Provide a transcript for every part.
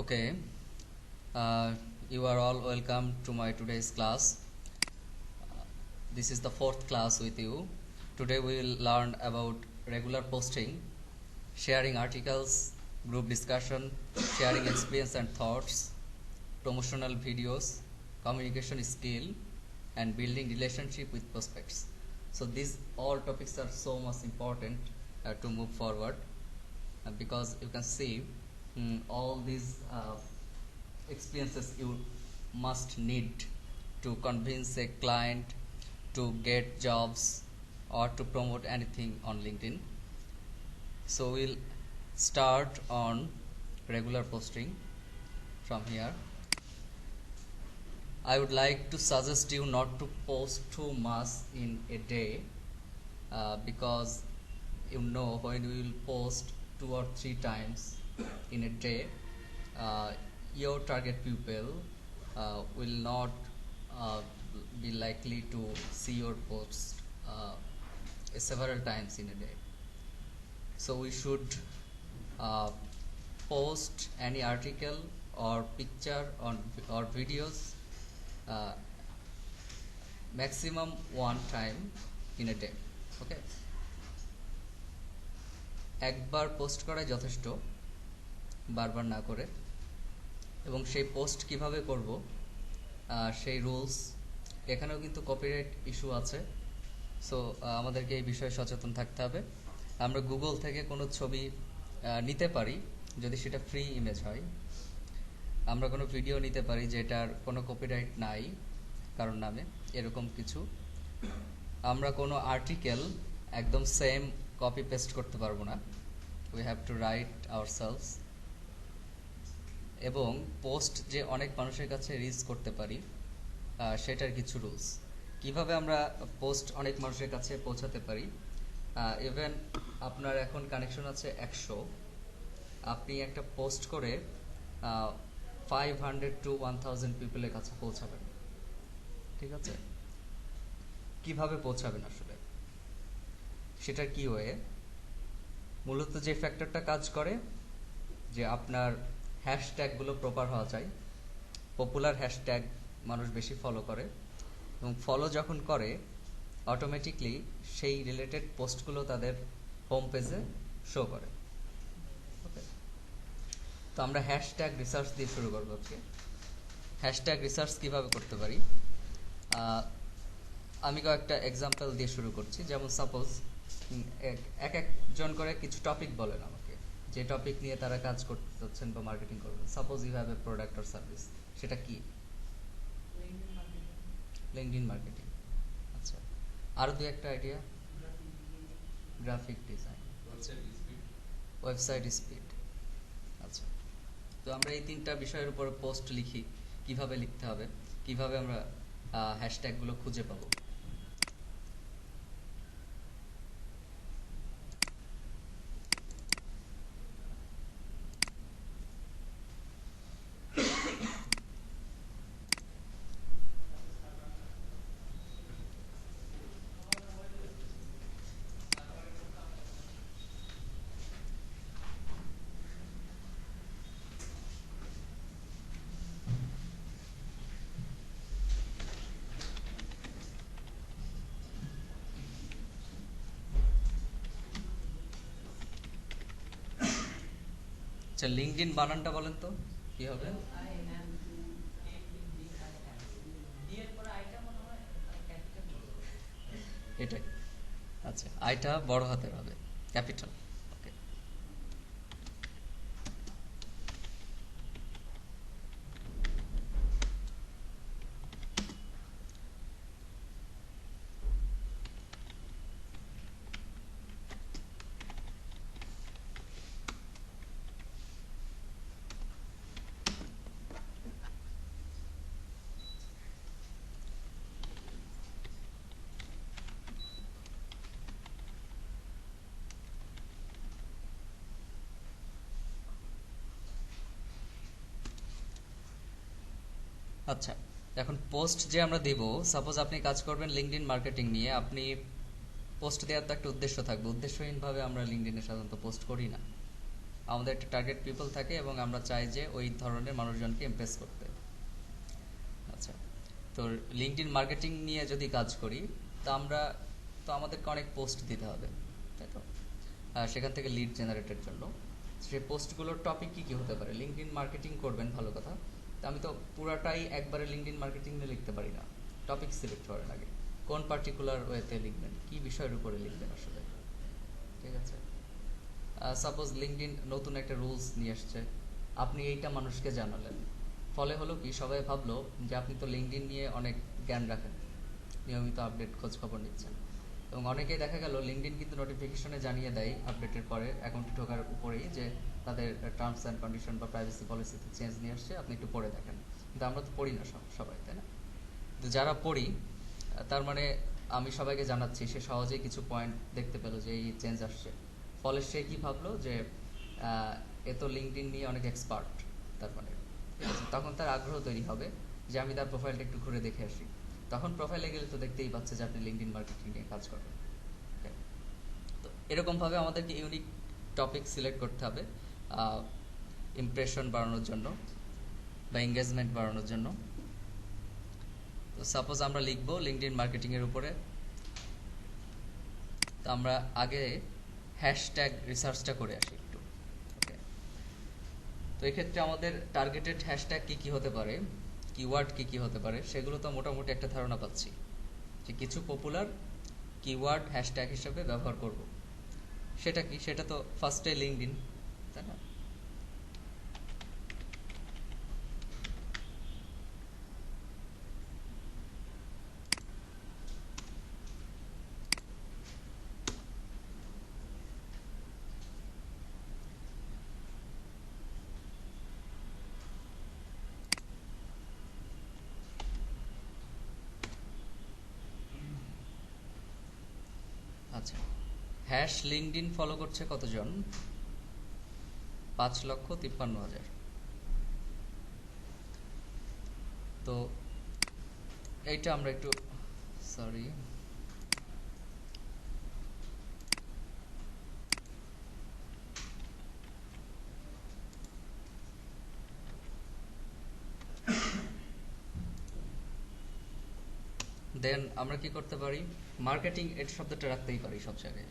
Okay, you are all welcome to my today's class. This is the fourth class with you. Today we will learn about regular posting, sharing articles, group discussion, sharing experience and thoughts, promotional videos, communication skill, and building relationship with prospects. So these all topics are so much important to move forward because you can see all these experiences you must need to convince a client to get jobs or to promote anything on LinkedIn. So we'll start on regular posting from here. I would like to suggest you not to post too much in a day because when you will post 2 or 3 times in a day, your target people will not be likely to see your post several times in a day. So we should post any article or picture or videos maximum 1 time in a day. Okay, একবার post করাই যথেষ্ট, বারবার না করে। এবং সেই post কিভাবে করব সেই রুলস, এখানেও কিন্তু কপিরাইট ইস্যু আছে। সো আমাদেরকে এই বিষয়ে সচেতন থাকতে হবে। আমরা গুগল থেকে কোনো ছবি নিতে পারি যদি সেটা ফ্রি ইমেজ হয়। আমরা কোনো ভিডিও নিতে পারি যেটার কোনো কপিরাইট নাই কারণ নামে, এরকম কিছু। আমরা কোনো আর্টিকেল একদম সেম কপি পেস্ট করতে পারবো না, we have to right ourselves. এবং পোস্ট যে অনেক মানুষের কাছে রিচ করতে পারি সেটার কিছু রুলস। কিভাবে আমরা পোস্ট অনেক মানুষের কাছে পৌঁছাতে পারি, ইভেন আপনার এখন কানেকশন আছে 100, আপনি একটা পোস্ট করে 500 to 1000 পিপলের কাছে পৌঁছাবেন। ঠিক আছে, কিভাবে পৌঁছাবেন আসলে সেটার কি ওয়ে? মূলত যে ফ্যাক্টরটা কাজ করে যে আপনার হ্যাশট্যাগুলো প্রপার হওয়া চাই। পপুলার হ্যাশট্যাগ মানুষ বেশি ফলো করে, এবং ফলো যখন করে অটোমেটিকলি সেই রিলেটেড পোস্টগুলো তাদের হোম পেজে শো করে। ওকে, তো আমরা হ্যাশট্যাগ রিসার্চ দিয়ে শুরু করবো আজকে। হ্যাশট্যাগ রিসার্চ কিভাবে করতে পারি আমি কয়েকটা এক্সাম্পল দিয়ে শুরু করছি। যেমন সাপোজ এক একজন করে কিছু টপিক বলেন আমাকে, যে টপিক নিয়ে তারা কাজ করতে চাচ্ছেন বা মার্কেটিং করবেন। Suppose you have a product or service, সেটা কি? LinkedIn marketing. আচ্ছা, আরো দুই একটা idea? Graphic design, website speed. আচ্ছা, তো আমরা এই 3টা বিষয়ের উপর পোস্ট লিখি। কিভাবে লিখতে হবে, কিভাবে আমরা হ্যাশট্যাগুলো খুঁজে পাবো? আচ্ছা, লিঙ্কডইন বানানটা বলেন তো কি হবে? এটাই। আচ্ছা, আইটা বড় হাতের হবে, ক্যাপিটাল। ওকে, আচ্ছা, এখন পোস্ট যে আমরা দেব, সাপোজ আপনি কাজ করবেন লিঙ্কডইন মার্কেটিং নিয়ে, আপনি পোস্ট দেওয়ার তো একটা উদ্দেশ্য থাকবে। উদ্দেশ্যহীনভাবে আমরা লিঙ্কডইনে সাধারণত পোস্ট করি না। আমাদের একটা টার্গেট পিপল থাকে এবং আমরা চাই যে ওই ধরনের মানুষজনকে ইমপ্রেস করতে। আচ্ছা, তো লিঙ্কডইন মার্কেটিং নিয়ে যদি কাজ করি তো আমাদেরকে অনেক পোস্ট দিতে হবে, তাই তো? সেখান থেকে লিড জেনারেটের জন্য সেই পোস্টগুলোর টপিক কী হতে পারে? লিঙ্কডইন মার্কেটিং করবেন, ভালো কথা। তো আমি তো পুরাটাই একবারে লিঙ্কডইন মার্কেটিং নিয়ে লিখতে পারি না, টপিক সিলেক্ট করার আগে কোন পার্টিকুলার ওয়েতে লিখবেন, কী বিষয়ের উপরে লিখবেন আসলে, ঠিক আছে? সাপোজ লিঙ্কডইন নতুন একটা রুলস নিয়ে আসছে, আপনি এইটা মানুষকে জানালেন, ফলে হলো কি, সবাই ভাবলো যে আপনি তো লিঙ্কডইন নিয়ে অনেক জ্ঞান রাখেন, নিয়মিত আপডেট খোঁজ খবর নিচ্ছেন। এবং অনেকেই দেখা গেল লিঙ্কডইন কিন্তু নোটিফিকেশনে জানিয়ে দেয় আপডেটের পরে অ্যাকাউন্টে ঢোকার উপরেই যে তাদের টার্মস অ্যান্ড কন্ডিশন বা প্রাইভেসি পলিসিতে চেঞ্জ নিয়ে আসছে, আপনি একটু পড়ে দেখেন। কিন্তু আমরা তো পড়ি না সবাই, তাই না? তো যারা পড়ি, তার মানে আমি সবাইকে জানাচ্ছি, সে সহজেই কিছু পয়েন্ট দেখতে পেলো যে এই চেঞ্জ আসছে, ফলে সে কি ভাবলো যে এ তো লিঙ্কডইন নিয়ে অনেক এক্সপার্ট, তার মানে তখন তার আগ্রহ তৈরি হবে যে আমি তার প্রোফাইলটা একটু ঘুরে দেখে আসি। তখন প্রোফাইলে গেলে তো দেখতেই পাচ্ছে যে আপনি লিঙ্কডইন মার্কেটিং নিয়ে কাজ করেন। তো এরকমভাবে আমাদেরকে ইউনিক টপিক সিলেক্ট করতে হবে ইমপ্রেশন বাড়ানোর জন্য বা এঙ্গেজমেন্ট বাড়ানোর জন্য। তো সাপোজ আমরা লিখবো লিঙ্কডইন মার্কেটিংয়ের উপরে, তো আমরা আগে হ্যাশট্যাগ রিসার্চটা করে আসি একটু। ওকে, তো এক্ষেত্রে আমাদের টার্গেটেড হ্যাশট্যাগ কী হতে পারে, কিওয়ার্ড কী হতে পারে, সেগুলো তো মোটামুটি একটা ধারণা পাচ্ছি যে কিছু পপুলার কিওয়ার্ড হ্যাশট্যাগ হিসেবে ব্যবহার করব। সেটা কি? সেটা তো ফার্স্টে লিঙ্কডইন, তাই না? আচ্ছা, হ্যাশ লিঙ্কডইন ফলো করছে কতজন? 5,53,000। তো এইটা আমরা একটু, সরি, দেন আমরা কি করতে পারি, মার্কেটিং এর শব্দটা রাখতেই পারি সব জায়গায়।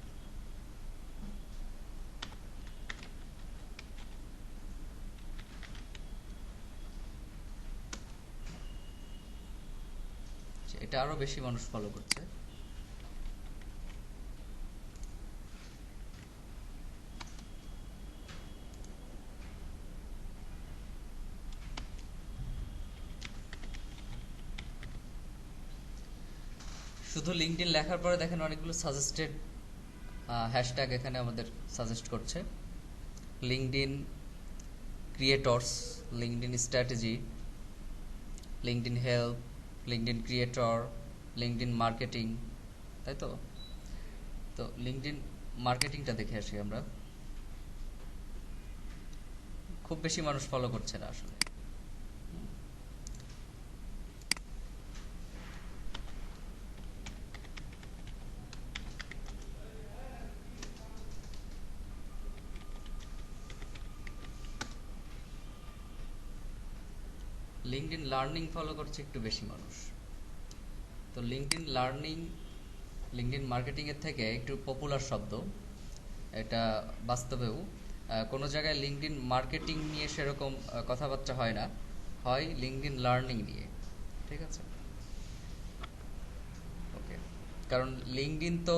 এটা আরো বেশি মানুষ ফলো করছে। শুধু লিঙ্কডইন লেখার পরে দেখেন অনেকগুলো সাজেস্টেড হ্যাশট্যাগ এখানে আমাদের সাজেস্ট করছে। LinkedIn creators, LinkedIn strategy, LinkedIn help, LinkedIn creator, LinkedIn marketing, তাই তো? তো লিঙ্কডইন মার্কেটিংটা দেখে আসি আমরা। খুব বেশি মানুষ ফলো করছে না আসলে। লিঙ্কডইন লার্নিং ফলো করছে একটু বেশি মানুষ। তো লিঙ্কডইন লার্নিং লিঙ্কডইন মার্কেটিংয়ের থেকে একটু পপুলার শব্দ, এটা বাস্তবেও কোনো জায়গায় লিঙ্কডইন মার্কেটিং নিয়ে সেরকম কথাবার্তা হয় না, হয় লিঙ্কডইন লার্নিং নিয়ে, ঠিক আছে? ওকে, কারণ লিঙ্কডইন তো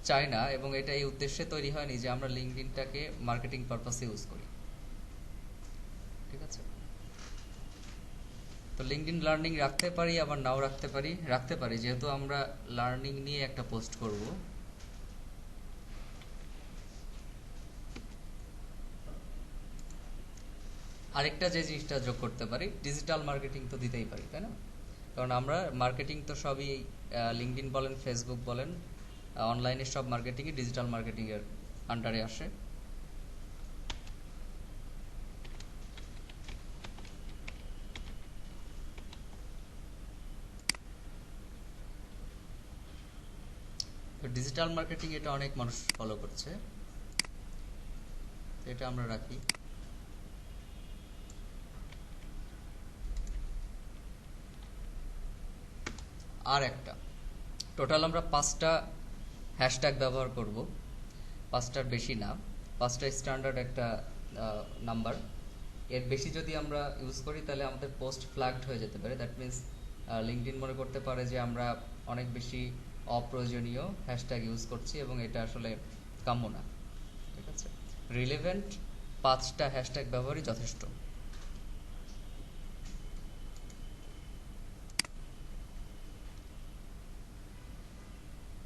চায় না, এবং এটা এই উদ্দেশ্যে তৈরি হয়নি যে আমরা লিঙ্কডইনটাকে মার্কেটিং পারপাসে ইউজ করি, ঠিক আছে? তো লিঙ্কডইন লার্নিং রাখতে পারি, আবার নাও রাখতে পারি যেহেতু আমরা লার্নিং নিয়ে একটা পোস্ট করব। আরেকটা যে জিনিসটা যোগ করতে পারি, ডিজিটাল মার্কেটিং তো দিতেই পারি, তাই না? কারণ আমরা মার্কেটিং তো সবই লিঙ্কডইন বলেন, ফেসবুক বলেন, অনলাইনের সব মার্কেটিংই ডিজিটাল মার্কেটিংয়ের আন্ডারে আসে। তো ডিজিটাল মার্কেটিং এটা অনেক মানুষ ফলো করছে। এটা আমরা রাখি। আর একটা টোটাল আমরা 5টা হ্যাশট্যাগ ব্যবহার করব, 5টার বেশি না, 5টা স্ট্যান্ডার্ড একটা নাম্বার। এর বেশি যদি আমরা ইউজ করি তাহলে আমাদের পোস্ট ফ্ল্যাগড হয়ে যেতে পারে। দ্যাট মিনস লিঙ্কডইন মনে করতে পারে যে আমরা অনেক বেশি অপ্রয়োজনীয় হ্যাশট্যাগ ইউজ করছি এবং এটা আসলে কাম্য না। ঠিক আছে, রিলেভেন্ট 5টা হ্যাশট্যাগ ব্যবহারই যথেষ্ট।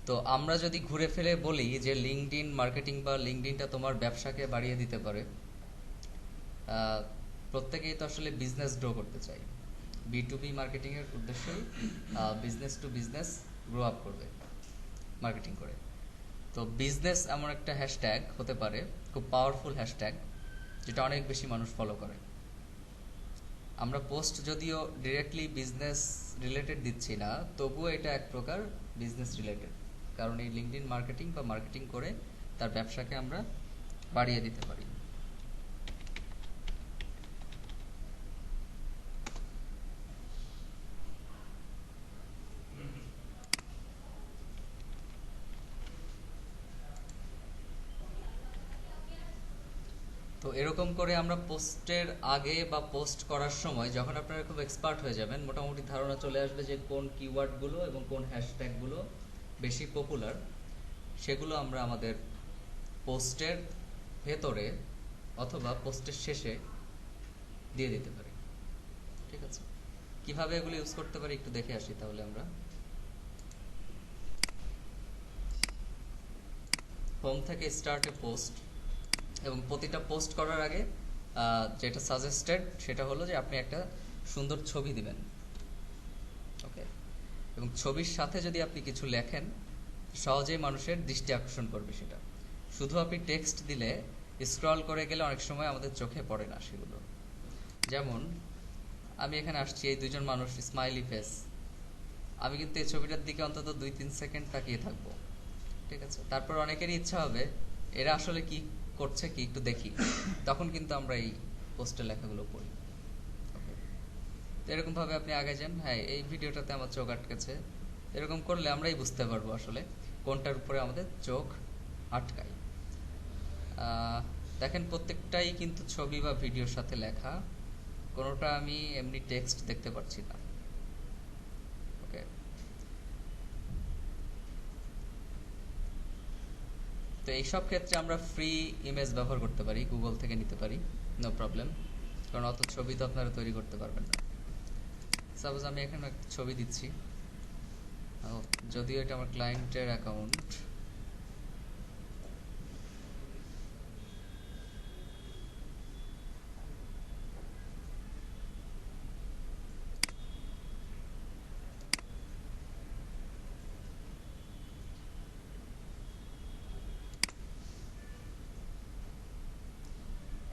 তো আমরা যদি ঘুরে ফিরে বলি যে লিঙ্কডইন মার্কেটিং বা লিঙ্কডইনটা তোমার ব্যবসাকে বাড়িয়ে দিতে পারে, প্রত্যেকেই তো আসলে বিজনেস গ্রো করতে চাই। B2B মার্কেটিংয়ের উদ্দেশ্যই business to business grow up করবে মার্কেটিং করে। তো বিজনেস এমন একটা হ্যাশট্যাগ হতে পারে, খুব পাওয়ারফুল হ্যাশট্যাগ, যেটা অনেক বেশি মানুষ ফলো করে। আমরা পোস্ট যদিও ডিরেক্টলি বিজনেস রিলেটেড দিচ্ছি না, তবুও এটা এক প্রকার বিজনেস রিলেটেড, কারণ এই লিঙ্কডইন মার্কেটিং বা মার্কেটিং করে তার ব্যবসাকে আমরা বাড়িয়ে দিতে পারি। তো এরকম করে আমরা পোস্টের আগে বা পোস্ট করার সময় যখন আপনারা খুব এক্সপার্ট হয়ে যাবেন, মোটামুটি ধারণা চলে আসবে যে কোন কিওয়ার্ডগুলো এবং কোন হ্যাশট্যাগুলো বেশি পপুলার, সেগুলো আমরা আমাদের পোস্টের ভেতরে অথবা পোস্টের শেষে দিয়ে দিতে পারি। ঠিক আছে, কিভাবে এগুলো ইউজ করতে পারি একটু দেখে আসি তাহলে। আমরা হোম থেকে স্টার্ট এ পোস্ট, এবং প্রতিটা পোস্ট করার আগে যেটা সাজেস্টেড সেটা হলো যে আপনি একটা সুন্দর ছবি দিবেন। ওকে, এবং ছবির সাথে যদি আপনি কিছু লেখেন, সহজেই মানুষের দৃষ্টি আকর্ষণ করবে সেটা। শুধু আপনি টেক্সট দিলে স্ক্রল করে গেলে অনেক সময় আমাদের চোখে পড়ে না সেগুলো। যেমন আমি এখানে আসছি, এই দুজন মানুষ স্মাইলি ফেস, আমি কিন্তু এই ছবিটার দিকে অন্তত 2-3 সেকেন্ড তাকিয়ে থাকবো। ঠিক আছে, তারপর অনেকেরই ইচ্ছা হবে এরা আসলে কি করছে কি একটু দেখি, তখন কিন্তু আমরা এই পোস্টের লেখাগুলো পড়ি। তো এরকম ভাবে আপনি আগে যান, হ্যাঁ এই ভিডিওটাতে আমার চোখ আটকেছে, এরকম করলে আমরাই বুঝতে পারবো আসলে কোনটার উপরে আমাদের চোখ আটকায়। দেখেন প্রত্যেকটাই কিন্তু ছবি বা ভিডিওর সাথে লেখা, কোনোটা আমি এমনি টেক্সট দেখতে পাচ্ছি না। ওকে, তো এইসব ক্ষেত্রে আমরা ফ্রি ইমেজ ব্যবহার করতে পারি, গুগল থেকে নিতে পারি, নো প্রবলেম, কারণ অত ছবি তো আপনারা তৈরি করতে পারবেন না। সাপোজ আমি এখানে একটা ছবি দিচ্ছি, যদিও এটা আমার ক্লায়েন্টের অ্যাকাউন্ট।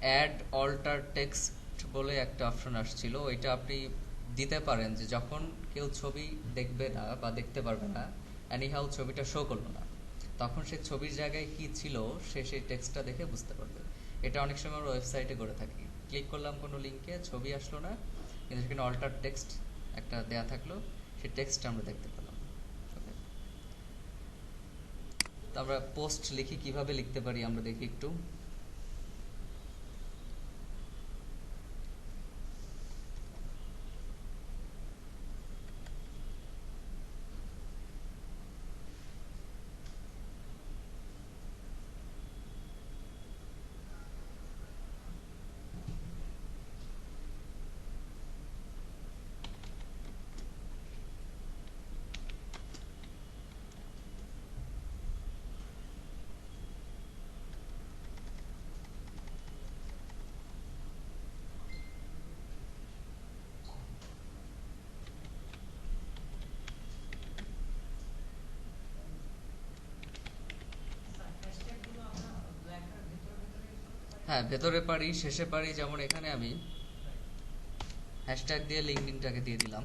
অ্যাড অল্টার টেক্সট বলে একটা অপশন আসছিল, ওইটা আপনি দিতে পারেন যে যখন কেউ ছবি দেখবে না বা দেখতে পারবে না, এনিহাউ ছবিটা শো করলো না, তখন সেই ছবির জায়গায় কি ছিল সে সেই টেক্সটটা দেখে বুঝতে পারবে। এটা অনেক সময় আমরা ওয়েবসাইটে করে থাকি, ক্লিক করলাম কোনো লিঙ্কে, ছবি আসলো না, কিন্তু সেখানে অল্টার টেক্সট একটা দেয়া থাকলো, সেই টেক্সটটা আমরা দেখতে পেলাম। তো আমরা পোস্ট লিখি, কিভাবে লিখতে পারি আমরা দেখি একটু। হ্যাঁ, ভেতরে পারি, শেষে পারি। যেমন এখানে আমি হ্যাশট্যাগ দিয়ে লিঙ্কডইনটাকে দিয়ে দিলাম।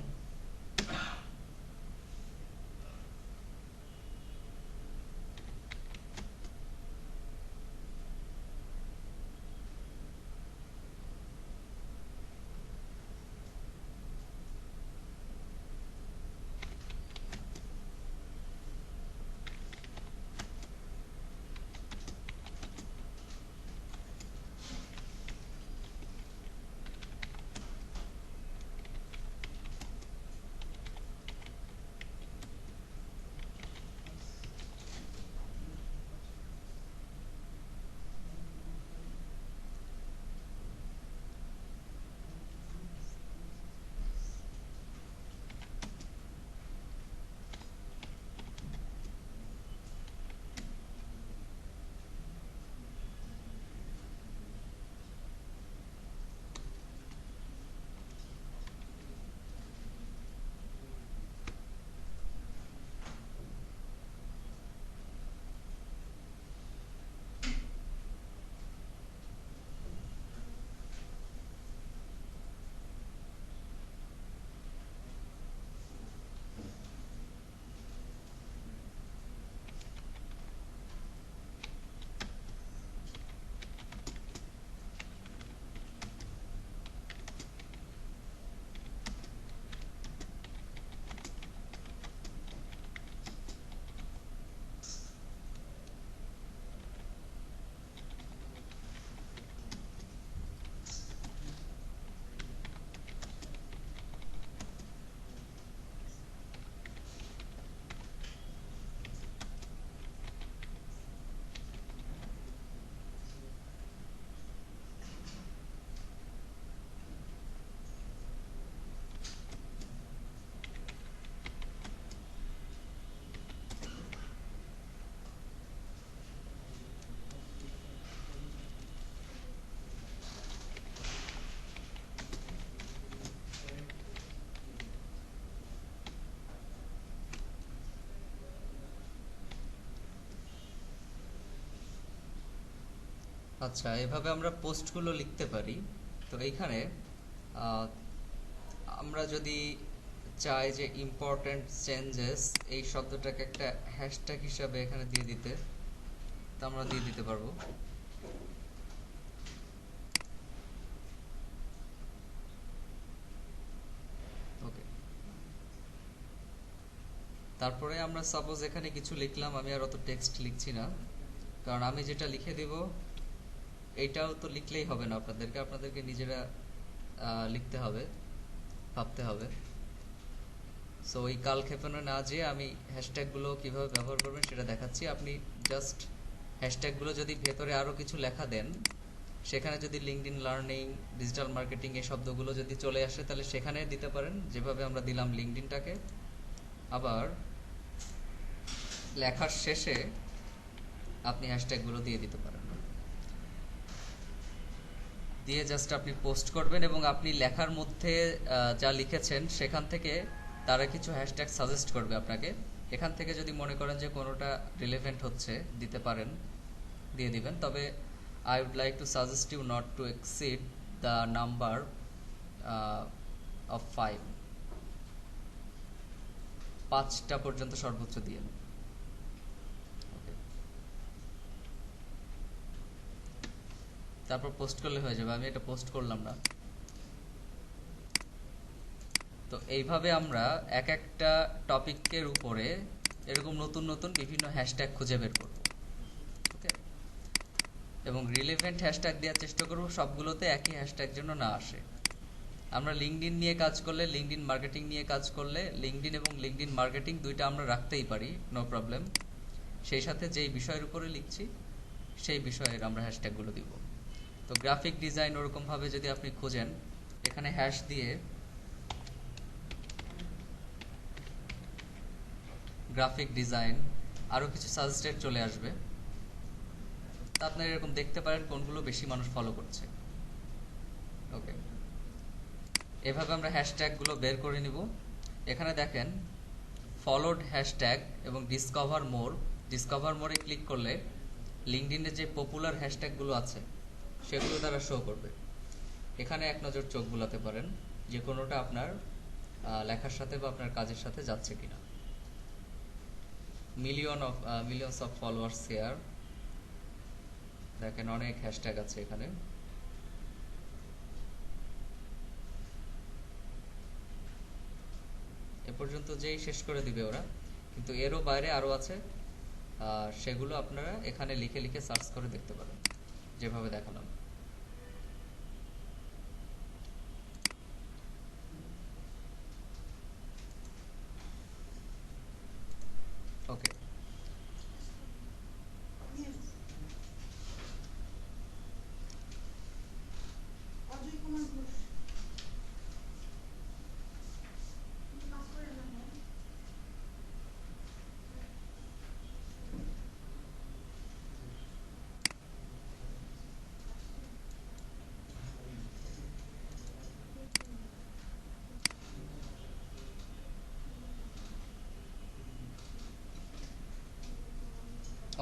আচ্ছা, এভাবে আমরা পোস্টগুলো লিখতে পারি। তো এইখানে আহ, আমরা যদি চাই যে ইম্পর্ট্যান্ট চেঞ্জেস এই শব্দটাকে একটা হ্যাশট্যাগ হিসাবে এখানে দিয়ে দিতে, তা আমরা দিয়ে দিতে পারবো। ওকে, তারপরে আমরা সাপোজ এখানে কিছু লিখলাম, আমি আর অত টেক্সট লিখছি না, কারণ আমি যেটা লিখে দিব এইটাও তো লিখলেই হবে না, আপনাদেরকে নিজেরা লিখতে হবে, ভাবতে হবে। সো ওই কালক্ষেপণে না যেয়ে আমি হ্যাশট্যাগুলো কীভাবে ব্যবহার করবেন সেটা দেখাচ্ছি। আপনি জাস্ট হ্যাশট্যাগুলো যদি ভেতরে আরও কিছু লেখা দেন, সেখানে যদি লিঙ্কডইন লার্নিং, ডিজিটাল মার্কেটিং এই শব্দগুলো যদি চলে আসে, তাহলে সেখানে দিতে পারেন, যেভাবে আমরা দিলাম লিঙ্কডইনটাকে। আবার লেখার শেষে আপনি হ্যাশট্যাগুলো দিয়ে দিতে পারেন, দিয়ে জাস্ট আপনি পোস্ট করবেন এবং আপনি লেখার মধ্যে যা লিখেছেন সেখান থেকে তারা কিছু হ্যাশট্যাগ সাজেস্ট করবে আপনাকে। এখান থেকে যদি মনে করেন যে কোনোটা রিলেভেন্ট হচ্ছে, দিতে পারেন, দিয়ে দিবেন। তবে I would like to suggest you not to exceed the number of 5, 5টা পর্যন্ত সর্বোচ্চ দিয়ে। তারপর পোস্ট করলে হয়ে যাবে। আমি এটা পোস্ট করলাম না। তো এইভাবে আমরা এক একটা টপিকের উপরে এরকম নতুন নতুন বিভিন্ন হ্যাশট্যাগ খুঁজে বের করব। ওকে, এবং রিলেভেন্ট হ্যাশট্যাগ দেওয়ার চেষ্টা করব, সবগুলোতে একই হ্যাশট্যাগ যেন না আসে। আমরা লিঙ্কডইন নিয়ে কাজ করলে, লিঙ্কডইন মার্কেটিং নিয়ে কাজ করলে লিঙ্কডইন এবং লিঙ্কডইন মার্কেটিং দুইটা আমরা রাখতেই পারি, নো প্রবলেম। সেই সাথে যেই বিষয়ের উপরে লিখছি সেই বিষয়ের আমরা হ্যাশট্যাগুলো দিব। তো গ্রাফিক ডিজাইন ওরকমভাবে যদি আপনি খোঁজেন, এখানে হ্যাশ দিয়ে গ্রাফিক ডিজাইন আরও কিছু সাজেস্টেড চলে আসবে। তা আপনারা এরকম দেখতে পারেন কোনগুলো বেশি মানুষ ফলো করছে। ওকে, এভাবে আমরা হ্যাশট্যাগুলো বের করে নিব। এখানে দেখেন ফলোড হ্যাশট্যাগ এবং ডিসকভার মোরে ক্লিক করলে লিঙ্কডইনে যে পপুলার হ্যাশট্যাগুলো আছে সেগুলো তারা শো করবে। এখানে এক নজর চোখ বুলাতে পারেন যে কোনোটা আপনার লেখার সাথে বা আপনার কাজের সাথে যাচ্ছে কিনা। মিলিয়নস অফ ফলোয়ার্স হেয়ার, দেখেন অনেক হ্যাশট্যাগ আছে এখানে। এ পর্যন্ত যেই শেষ করে দিবে ওরা, কিন্তু এরও বাইরে আরও আছে, সেগুলো আপনারা এখানে লিখে লিখে সার্চ করে দেখতে পারেন, যেভাবে দেখালাম। ওকে,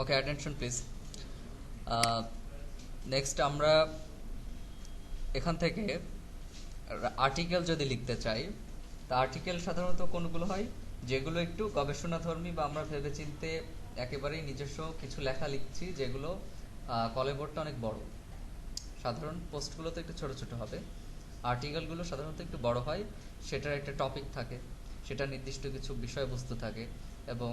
ওকে, অ্যাটেনশন প্লিজ। নেক্সট আমরা এখান থেকে আর্টিকেল যদি লিখতে চাই, তা আর্টিকেল সাধারণত কোনগুলো হয়, যেগুলো একটু গবেষণাধর্মী বা আমরা ভেবেচিন্তে একেবারেই নিজস্ব কিছু লেখা লিখছি, যেগুলো কলেবরটা অনেক বড়। সাধারণ পোস্টগুলো তো একটু ছোট ছোট হবে, আর্টিকেলগুলো সাধারণত একটু বড় হয়। সেটার একটা টপিক থাকে, সেটা নির্দিষ্ট কিছু বিষয়বস্তু থাকে, এবং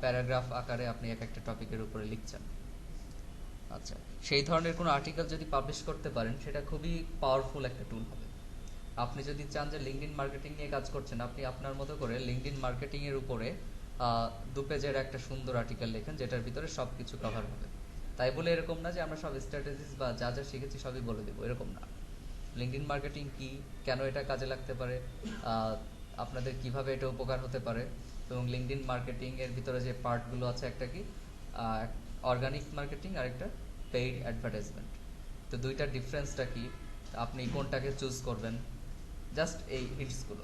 প্যারাগ্রাফ আকারে আপনি এক একটা টপিকের উপরে লিখছেন। আচ্ছা, সেই ধরনের কোনো আর্টিকেল যদি পাবলিশ করতে পারেন, সেটা খুবই পাওয়ারফুল একটা টুল হবে। আপনি যদি চান যে লিঙ্কডইন মার্কেটিং নিয়ে কাজ করছেন, আপনি আপনার মতো করে লিঙ্কডইন মার্কেটিং এর উপরে 2 পেজের একটা সুন্দর আর্টিকেল লেখেন, যেটার ভিতরে সব কিছু কভার হবে। তাই বলে এরকম না যে আমরা সব স্ট্র্যাটেজিস বা যা যা শিখেছি সবই বলে দেবো, এরকম না। লিঙ্কডইন মার্কেটিং কি, কেন এটা কাজে লাগতে পারে, আপনাদের কিভাবে এটা উপকার হতে পারে, এবং লিঙ্কডইন মার্কেটিং এর ভিতরে যে পার্টগুলো আছে, একটা কি অর্গানিক মার্কেটিং আর একটা পেইড অ্যাডভার্টাইজমেন্ট, তো দুইটার ডিফারেন্সটা কি, আপনি কোনটাকে চুজ করবেন, জাস্ট এই হিন্টসগুলো,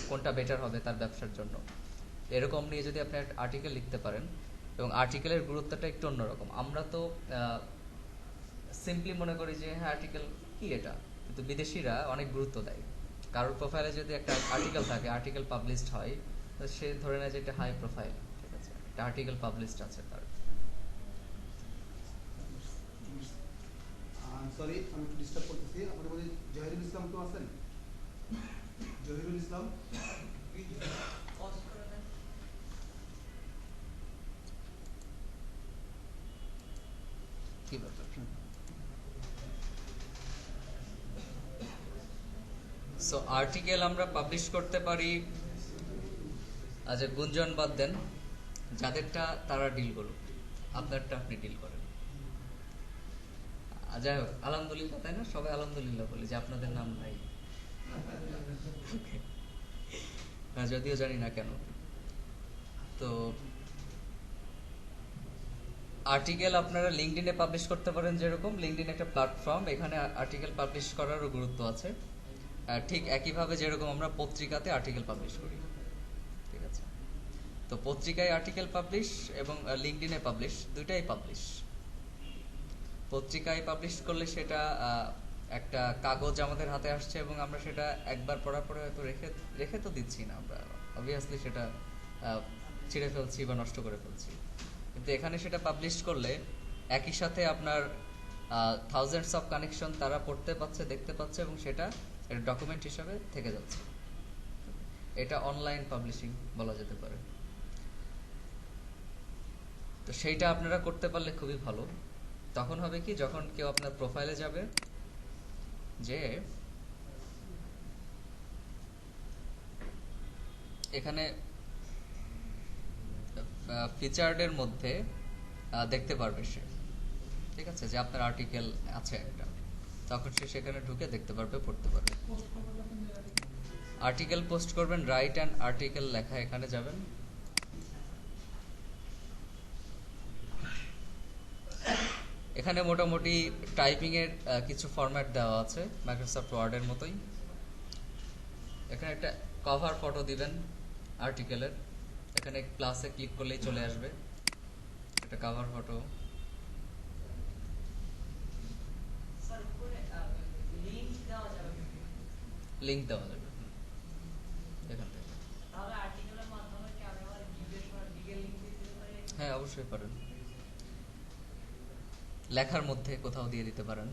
কোনটা বেটার হবে তার ব্যবসার জন্য, এরকম নিয়ে যদি আপনি একটা আর্টিকেল লিখতে পারেন। এবং আর্টিকেলের গুরুত্বটা একটু অন্যরকম। আমরা তো সিম্পলি মনে করি যে হ্যাঁ আর্টিকেল কি এটা, কিন্তু বিদেশিরা অনেক গুরুত্ব দেয়। কারোর প্রোফাইলে যদি একটা আর্টিকেল থাকে, আর্টিকেল পাবলিশড হয়, তো সে ধরে নেয় যে এটা হাই প্রোফাইল, ঠিক আছে, একটা আর্টিকেল পাবলিশড আছে তার। সরি, আমি একটু ডিস্টার্ব করতেছি। আপনাদের মধ্যে জহিরুল ইসলাম তো আছেন? জহিরুল ইসলাম কি ব্যাপার? সো আর্টিকেল আমরা পাবলিশ করতে পারি, আচ্ছা গুঞ্জন বাদ দেন, যাদেরটা তারা ডিল করুক, আপনারটা আপনি ডিল করেন। যাই হোক, আলহামদুলিল্লাহ, তাই না? সবাই আলহামদুলিল্লাহ বলি যে আপনাদের নাম নাই। যদিও জানি না কেন। তো আর্টিকেল আপনারা লিঙ্কডইনে পাবলিশ করতে পারেন, যেরকম লিঙ্কডইন একটা প্ল্যাটফর্ম, এখানে আর্টিকেল পাবলিশ করারও গুরুত্ব আছে। ঠিক একইভাবে যেরকম আমরা পত্রিকাতে আর্টিকেল পাবলিশ করি, ঠিক আছে? তো পত্রিকায় আর্টিকেল পাবলিশ এবং লিঙ্কডইনে পাবলিশ, দুইটাই পাবলিশ। পত্রিকায় পাবলিশ করলে সেটা একটা কাগজ আমাদের হাতে আসছে এবং আমরা সেটা একবার পড়ার পরে হয়তো রেখে তো দিচ্ছি না, আমরা অবভিয়াসলি সেটা ছিঁড়ে ফেলছি বা নষ্ট করে ফেলছি। কিন্তু এখানে সেটা পাবলিশ করলে একই সাথে আপনার থাউজেন্ডস অফ কানেকশন তারা পড়তে পাচ্ছে, দেখতে পাচ্ছে, এবং সেটা ডকুমেন্ট হিসাবে থেকে যাচ্ছে। এটা অনলাইন পাবলিশিং বলা যেতে পারে। তো সেইটা আপনারা করতে পারলে খুবই ভালো। তখন হবে কি, যখন কেউ আপনার প্রোফাইলে যাবে, যে এখানে ফিচার্ডের মধ্যে দেখতে পারবে সে, ঠিক আছে, যে আপনার আর্টিকেল আছে একটা, তখন সে সেখানে ঢুকে দেখতে পারবে, পড়তে পারবে। আর্টিকেল পোস্ট করবেন, রাইট অ্যান্ড আর্টিকেল লেখা, এখানে যাবেন। এখানে মোটামুটি টাইপিং এর কিছু ফরম্যাট দেওয়া আছে, মাইক্রোসফট ওয়ার্ডের মতোই। এখানে একটা কভার ফটো দিবেন আর্টিকেলের, এখানে প্লাসে ক্লিক করলেই চলে আসবে একটা কভার ফটো। লিংক দেওয়া যাবে এখান থেকে। হ্যাঁ, অবশ্যই পারেন। লেখার মধ্যে কোথাও দিয়ে দিতে পারেন।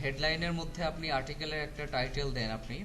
হেডলাইনের মধ্যে আপনি আর্টিকেলের একটা টাইটেল দেন আপনি।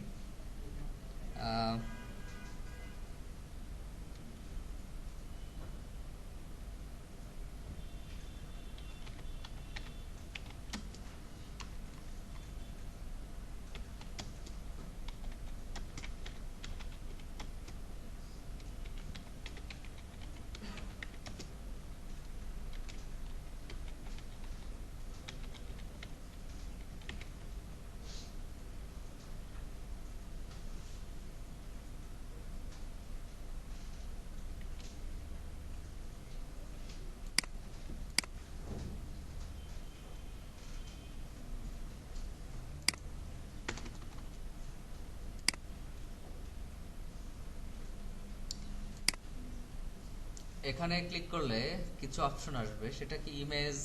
এখানে ক্লিক করলে কিছু অপশন আসবে, সেটা কি image,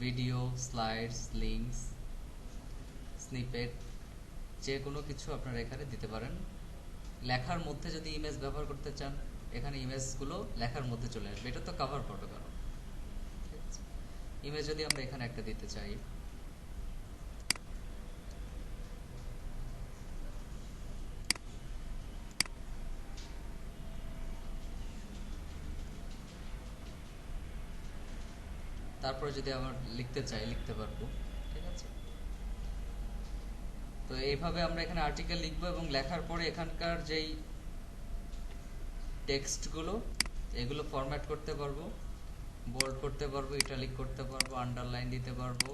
video, slides, links, snippet, যে কোনো কিছু আপনারা এখানে দিতে পারেন। লেখার মধ্যে যদি ইমেজ ব্যবহার করতে চান, এখানে ইমেজগুলো লেখার মধ্যে চলে আসবে। এটা তো কভার ফটো, কারণ ঠিক আছে। ইমেজ যদি আমরা এখানে একটা দিতে চাই, তারপরে যদি আমার লিখতে চাই, লিখতে পারবো, ঠিক আছে। তো এইভাবে আমরা এখানে আর্টিকেল লিখবো এবং লেখার পরে এখানকার যেই টেক্সটগুলো, এগুলো ফরম্যাট করতে পারবো, বোল্ড করতে পারবো, ইটালিক করতে পারবো, আন্ডারলাইন দিতে পারবো,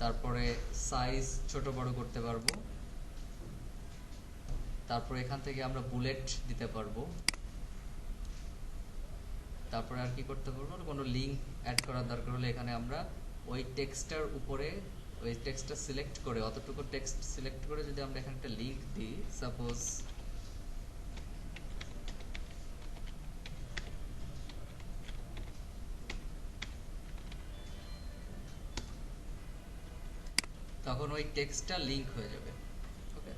তারপরে সাইজ ছোট বড় করতে পারবো, তারপরে এখান থেকে আমরা বুলেট দিতে পারবো, তারপরে আর কি করতে পারবো, কোনো লিঙ্ক অ্যাড করার দরকার হলে এখানে আমরা ওই টেক্সটার উপরে ওই টেক্সটটা সিলেক্ট করে, অতটুকু টেক্সট সিলেক্ট করে যদি আমরা এখানে একটা লিঙ্ক দিই, সাপোজ তখন ওই টেক্সটটা লিংক হয়ে যাবে। ওকে,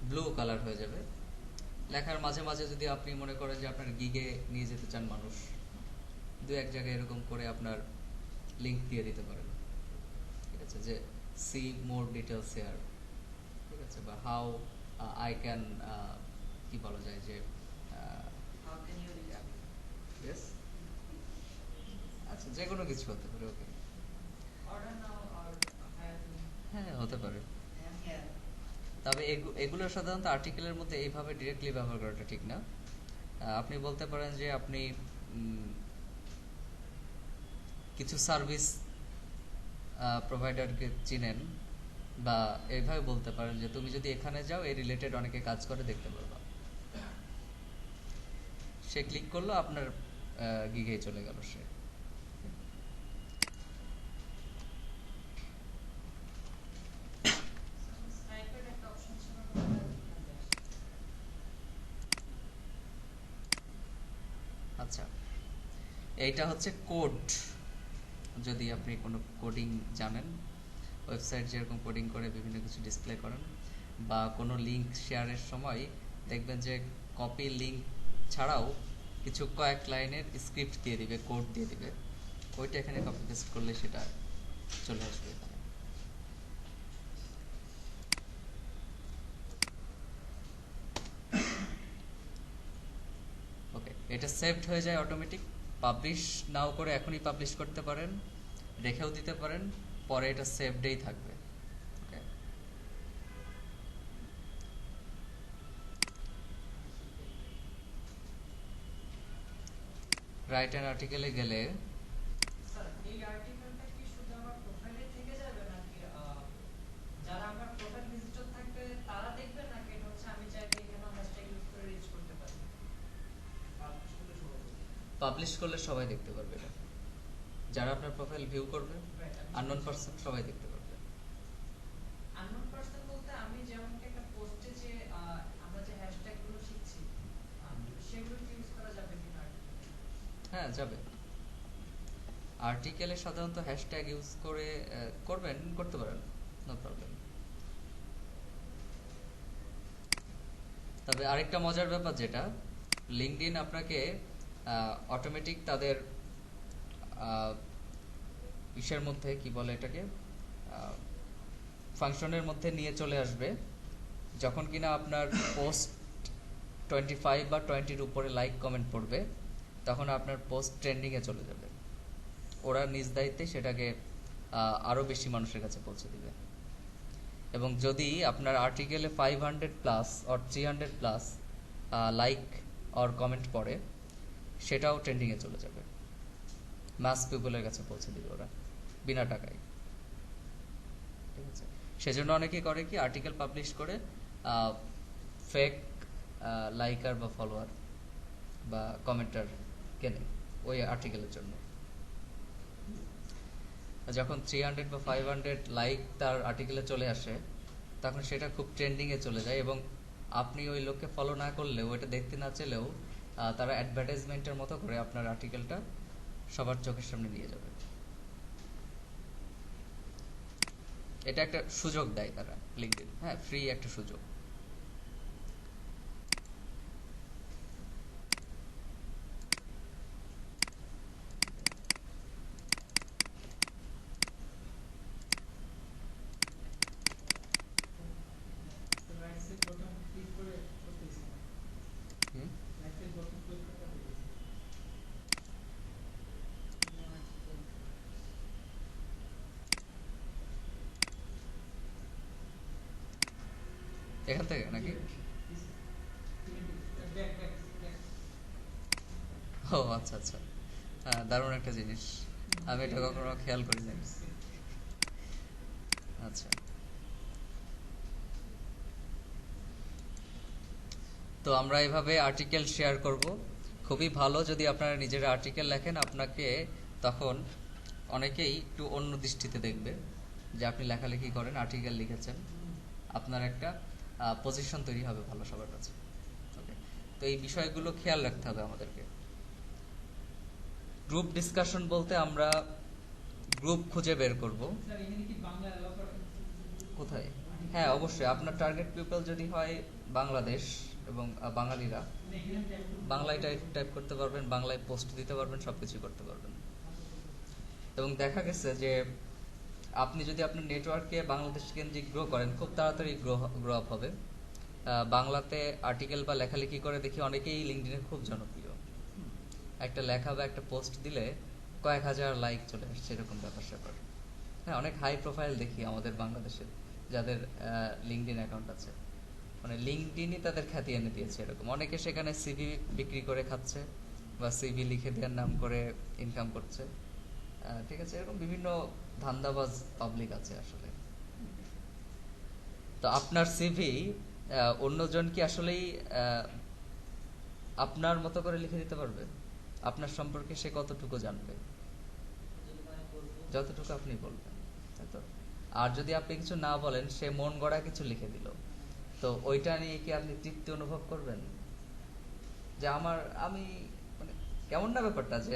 ব্লু কালার হয়ে যাবে। লেখার মাঝে মাঝে যদি আপনি মনে করেন যে আপনার গিগে নিয়ে যেতে চান মানুষ, দু এক জায়গায় এরকম করে আপনার লিংক দিয়ে দিতে পারেন। ঠিক আছে, যে সি মোর ডিটেলস হেয়ার, ঠিক আছে, বা হাউ আই ক্যান, কি বলা যায় যে ইয়েস, আচ্ছা, যে কোনো কিছু হতে পারে। ওকে, হ্যাঁ হতে পারে। তবে এগুলো সাধারণত আর্টিকেলের মধ্যে এইভাবে ডিরেক্টলি ব্যবহার করাটা ঠিক না। আপনি বলতে পারেন যে আপনি কিছু সার্ভিস প্রোভাইডারকে চিনেন, বা এইভাবে বলতে পারেন যে তুমি যদি এখানে যাও এই রিলেটেড অনেকে কাজ করে দেখতে পারবা। সে ক্লিক করলো, আপনার গিগে চলে গেল সে। আচ্ছা, এইটা হচ্ছে কোড। যদি আপনি কোনো কোডিং জানেন, ওয়েবসাইট যেরকম কোডিং করে বিভিন্ন কিছু ডিসপ্লে করেন, বা কোনো লিঙ্ক শেয়ারের সময় দেখবেন যে কপি লিঙ্ক ছাড়াও কিছু কয়েক লাইনের স্ক্রিপ্ট দিয়ে দিবে, কোড দিয়ে দিবে, ওইটা এখানে কপি পেস্ট করলে সেটা চলে আসবে এখানে। ওকে, এটা সেভড হয়ে যায় অটোমেটিক। পাবলিশ নাও করে এখনই পাবলিশ করতে পারেন, রেখেও দিতে পারেন, পরে এটা সেভডেই থাকবে। ওকে, রাইট অ্যান আর্টিকেলে গেলে স্যার, এই আর্টিকেলটা কি শুধু আমার প্রোফাইলে থেকে যাবে, নাকি যারা আমার প্রোফাইল ভিজিটর থাকবে তারা দেখবে, নাকি এটা হচ্ছে আমি চাইলে এখানে হ্যাশট্যাগ ইউজ করে রিচ করতে পারি? পাবলিশ করলে সবাই দেখতে পারবে এটা। যারা আপনার প্রোফাইল ভিউ করবে, আননোন পারসন সবাই দেখতে পারবে। আননোন পারসন বলতে আমি যেমন একটা পোস্টে যে আমরা যে হ্যাশট্যাগ গুলো শিখছি সেগুলো কি ইউজ করা যাবে কিনা আর্টিকেলে? হ্যাঁ, যাবে। আর্টিকেলে সাধারণত হ্যাশট্যাগ ইউজ করে করতে পারেন, নো প্রবলেম। তবে আরেকটা মজার ব্যাপার, যেটা লিঙ্কডইন আপনাকে অটোমেটিক তাদের ইসের মধ্যে, কি বলে এটাকে, ফাংশনের মধ্যে নিয়ে চলে আসবে যখন কিনা আপনার পোস্ট 25 বা 20-র উপরে লাইক কমেন্ট পড়বে, তখন আপনার পোস্ট ট্রেন্ডিংয়ে চলে যাবে। ওরা নিজ দায়িত্বে সেটাকে আরও বেশি মানুষের কাছে পৌঁছে দিবে। এবং যদি আপনার আর্টিকেলে 500+ or 300+ লাইক অর কমেন্ট পড়ে, সেটাও ট্রেন্ডিংয়ে চলে যাবে, মাস পিপলের কাছে পৌঁছে দিবে ওরা বিনা টাকায়। ঠিক আছে, সেজন্য অনেকেই করে কি, আর্টিকেল পাবলিশ করে ফেক লাইকার বা ফলোয়ার বা কমেন্টার কেনে ওই আর্টিকেলের জন্য। যখন 300 বা 500 লাইক তার আর্টিকেলে চলে আসে, তখন সেটা খুব ট্রেন্ডিংয়ে চলে যায়, এবং আপনি ওই লোককে ফলো না করলেও, ওইটা দেখতে না চাইলেও, তারা অ্যাডভার্টাইজমেন্টের মতো করে আপনার আর্টিকেলটা সবার চোখের সামনে নিয়ে যাবে। এটা একটা সুযোগ দেয় তারা, লিঙ্কডইন, হ্যাঁ, ফ্রি একটা সুযোগ। রাইট সাইড বাটন ক্লিক করে করতেছি, রাইট সাইড বাটন ক্লিক করে করতেছি। এখান থেকে নাকি? Back back back. ও আচ্ছা আচ্ছা, হ্যাঁ, দারুণ একটা জিনিস, আমি এটা কখনো খেয়াল করি নাই। আচ্ছা, তো আমরা এভাবে আর্টিকেল শেয়ার করব। খুবই ভালো যদি আপনারা নিজেরা আর্টিকেল লেখেন, আপনাকে তখন অনেকেই একটু অন্য দৃষ্টিতে দেখবে যে আপনি লেখালেখি করেন, আর্টিকেল লিখেছেন, আপনার একটা পজিশন তৈরি হবে ভালো সবার কাছে। ওকে, তো এই বিষয়গুলো খেয়াল রাখতে হবে আমাদেরকে। গ্রুপ ডিসকাশন বলতে আমরা গ্রুপ খুঁজে বের করব। স্যার এখানে কি বাংলা অ্যালাউ করা কোথায়? হ্যাঁ অবশ্যই, আপনার টার্গেট পিপল যদি হয় বাংলাদেশ এবং বাঙালিরা, বাংলায় টাইপ করতে পারবেন, বাংলায় পোস্ট দিতে পারবেন, সব কিছু করতে পারবেন। এবং দেখা গেছে যে আপনি যদি আপনার নেটওয়ার্কে বাংলাদেশ কেন্দ্রিক গ্রো করেন, খুব তাড়াতাড়ি গ্রো আপ হবে। বাংলাতে আর্টিকেল বা লেখালেখি করে দেখি অনেকেই লিঙ্কডইনে খুব জনপ্রিয়। একটা লেখা বা একটা পোস্ট দিলে কয়েক হাজার লাইক চলে আসছে, এরকম ব্যাপার স্যাপার। হ্যাঁ, অনেক হাই প্রোফাইল দেখি আমাদের বাংলাদেশের যাদের লিঙ্কডইন অ্যাকাউন্ট আছে, মানে লিঙ্কডইনই তাদের খ্যাতি এনে দিয়েছে। এরকম অনেকে সেখানে সিভি বিক্রি করে খাচ্ছে বা সিভি লিখে দেওয়ার নাম করে ইনকাম করছে। ঠিক আছে, এরকম বিভিন্ন ধান্দাবাজ পাবলিক আছে আসলে। তো আপনার সিভি অন্যজন কি আসলেই আপনার মতো করে লিখে দিতে পারবে? আপনার সম্পর্কে সে কতটুকু জানবে? যতটুকু আপনি বলবেন, তাই তো? আর যদি আপনি কিছু না বলেন, সে মন গড়া কিছু লিখে দিল, তো ওইটা নিয়ে কি আপনি তৃপ্তি অনুভব করবেন? যে আমি মানে কেমন না ব্যাপারটা, যে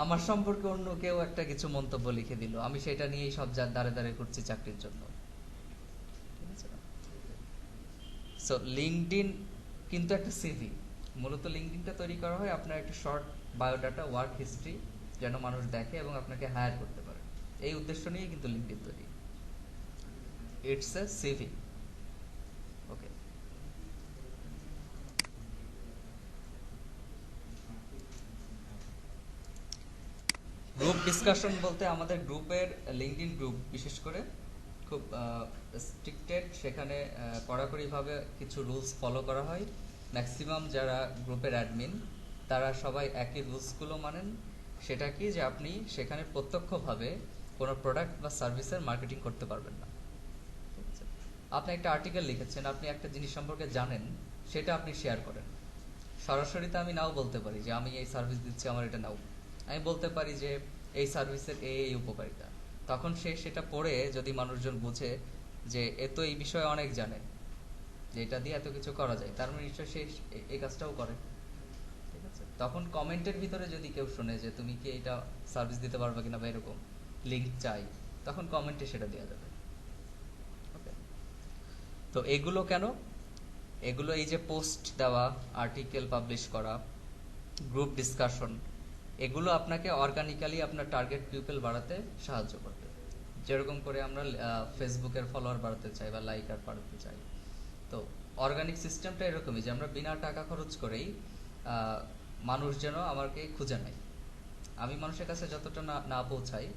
আমার সম্পর্কে অন্য কেউ একটা কিছু মন্তব্য লিখে দিল, আমি সেটা নিয়েই সব দাঁড়ে দাঁড়ে করছি চাকরির জন্য। ঠিক আছে? সো লিঙ্কডইন কিন্তু একটা সিভি। মূলত লিঙ্কডইনটা তৈরি করা হয় আপনার একটা শর্ট বায়োডাটা, ওয়ার্ক হিস্ট্রি, যেন মানুষ দেখে এবং আপনাকে হায়ার করতে পারে। এই উদ্দেশ্য নিয়ে কিন্তু লিঙ্কডইন তৈরি। It's a CV. Okay, group discussion বলতে আমাদের গ্রুপের, লিঙ্কডইন গ্রুপ বিশেষ করে খুব স্ট্রিক্টেড, সেখানে কড়াকড়িভাবে কিছু রুলস ফলো করা হয়। ম্যাক্সিমাম যারা গ্রুপের অ্যাডমিন তারা সবাই একই রুলসগুলো মানেন। সেটা কি, যে আপনি সেখানে প্রত্যক্ষভাবে কোনো প্রোডাক্ট বা সার্ভিসের মার্কেটিং করতে পারবেন না। ঠিক আছে? আপনি একটা আর্টিকেল লিখেছেন, আপনি একটা জিনিস সম্পর্কে জানেন, সেটা আপনি শেয়ার করেন। সরাসরি তো আমি নাও বলতে পারি যে আমি এই সার্ভিস দিচ্ছি, আমার এটা নাও। আমি বলতে পারি যে এই সার্ভিসের এই উপকারিতা। তখন সে সেটা পড়ে যদি মানুষজন বুঝে যে এ তো এই বিষয়ে অনেক জানে, যে এটা দিয়ে এত কিছু করা যায়, তার মানে নিশ্চয়ই সে এই কাজটাও করে। ঠিক আছে? তখন কমেন্টের ভিতরে যদি কেউ শুনে যে তুমি কি এটা সার্ভিস দিতে পারবে কিনা বা এরকম লিঙ্ক চাই, তখন কমেন্টে সেটা দেওয়া যাবে। ওকে, তো এগুলো কেন? এগুলো এই যে পোস্ট দেওয়া, আর্টিকেল পাবলিশ করা, গ্রুপ ডিসকাশন, এগুলো আপনাকে অর্গানিক্যালি আপনার টার্গেট পিপল বাড়াতে সাহায্য করবে। যেরকম করে আমরা ফেসবুকের ফলোয়ার বাড়াতে চাই বা লাইকার বাড়াতে চাই, তো অর্গানিক সিস্টেমটা এরকমই, যে আমরা বিনা টাকা খরচ করেই মানুষ যেন আমাকে খুঁজে নেয়। আমি মানুষের কাছে যতটা না পৌঁছাই,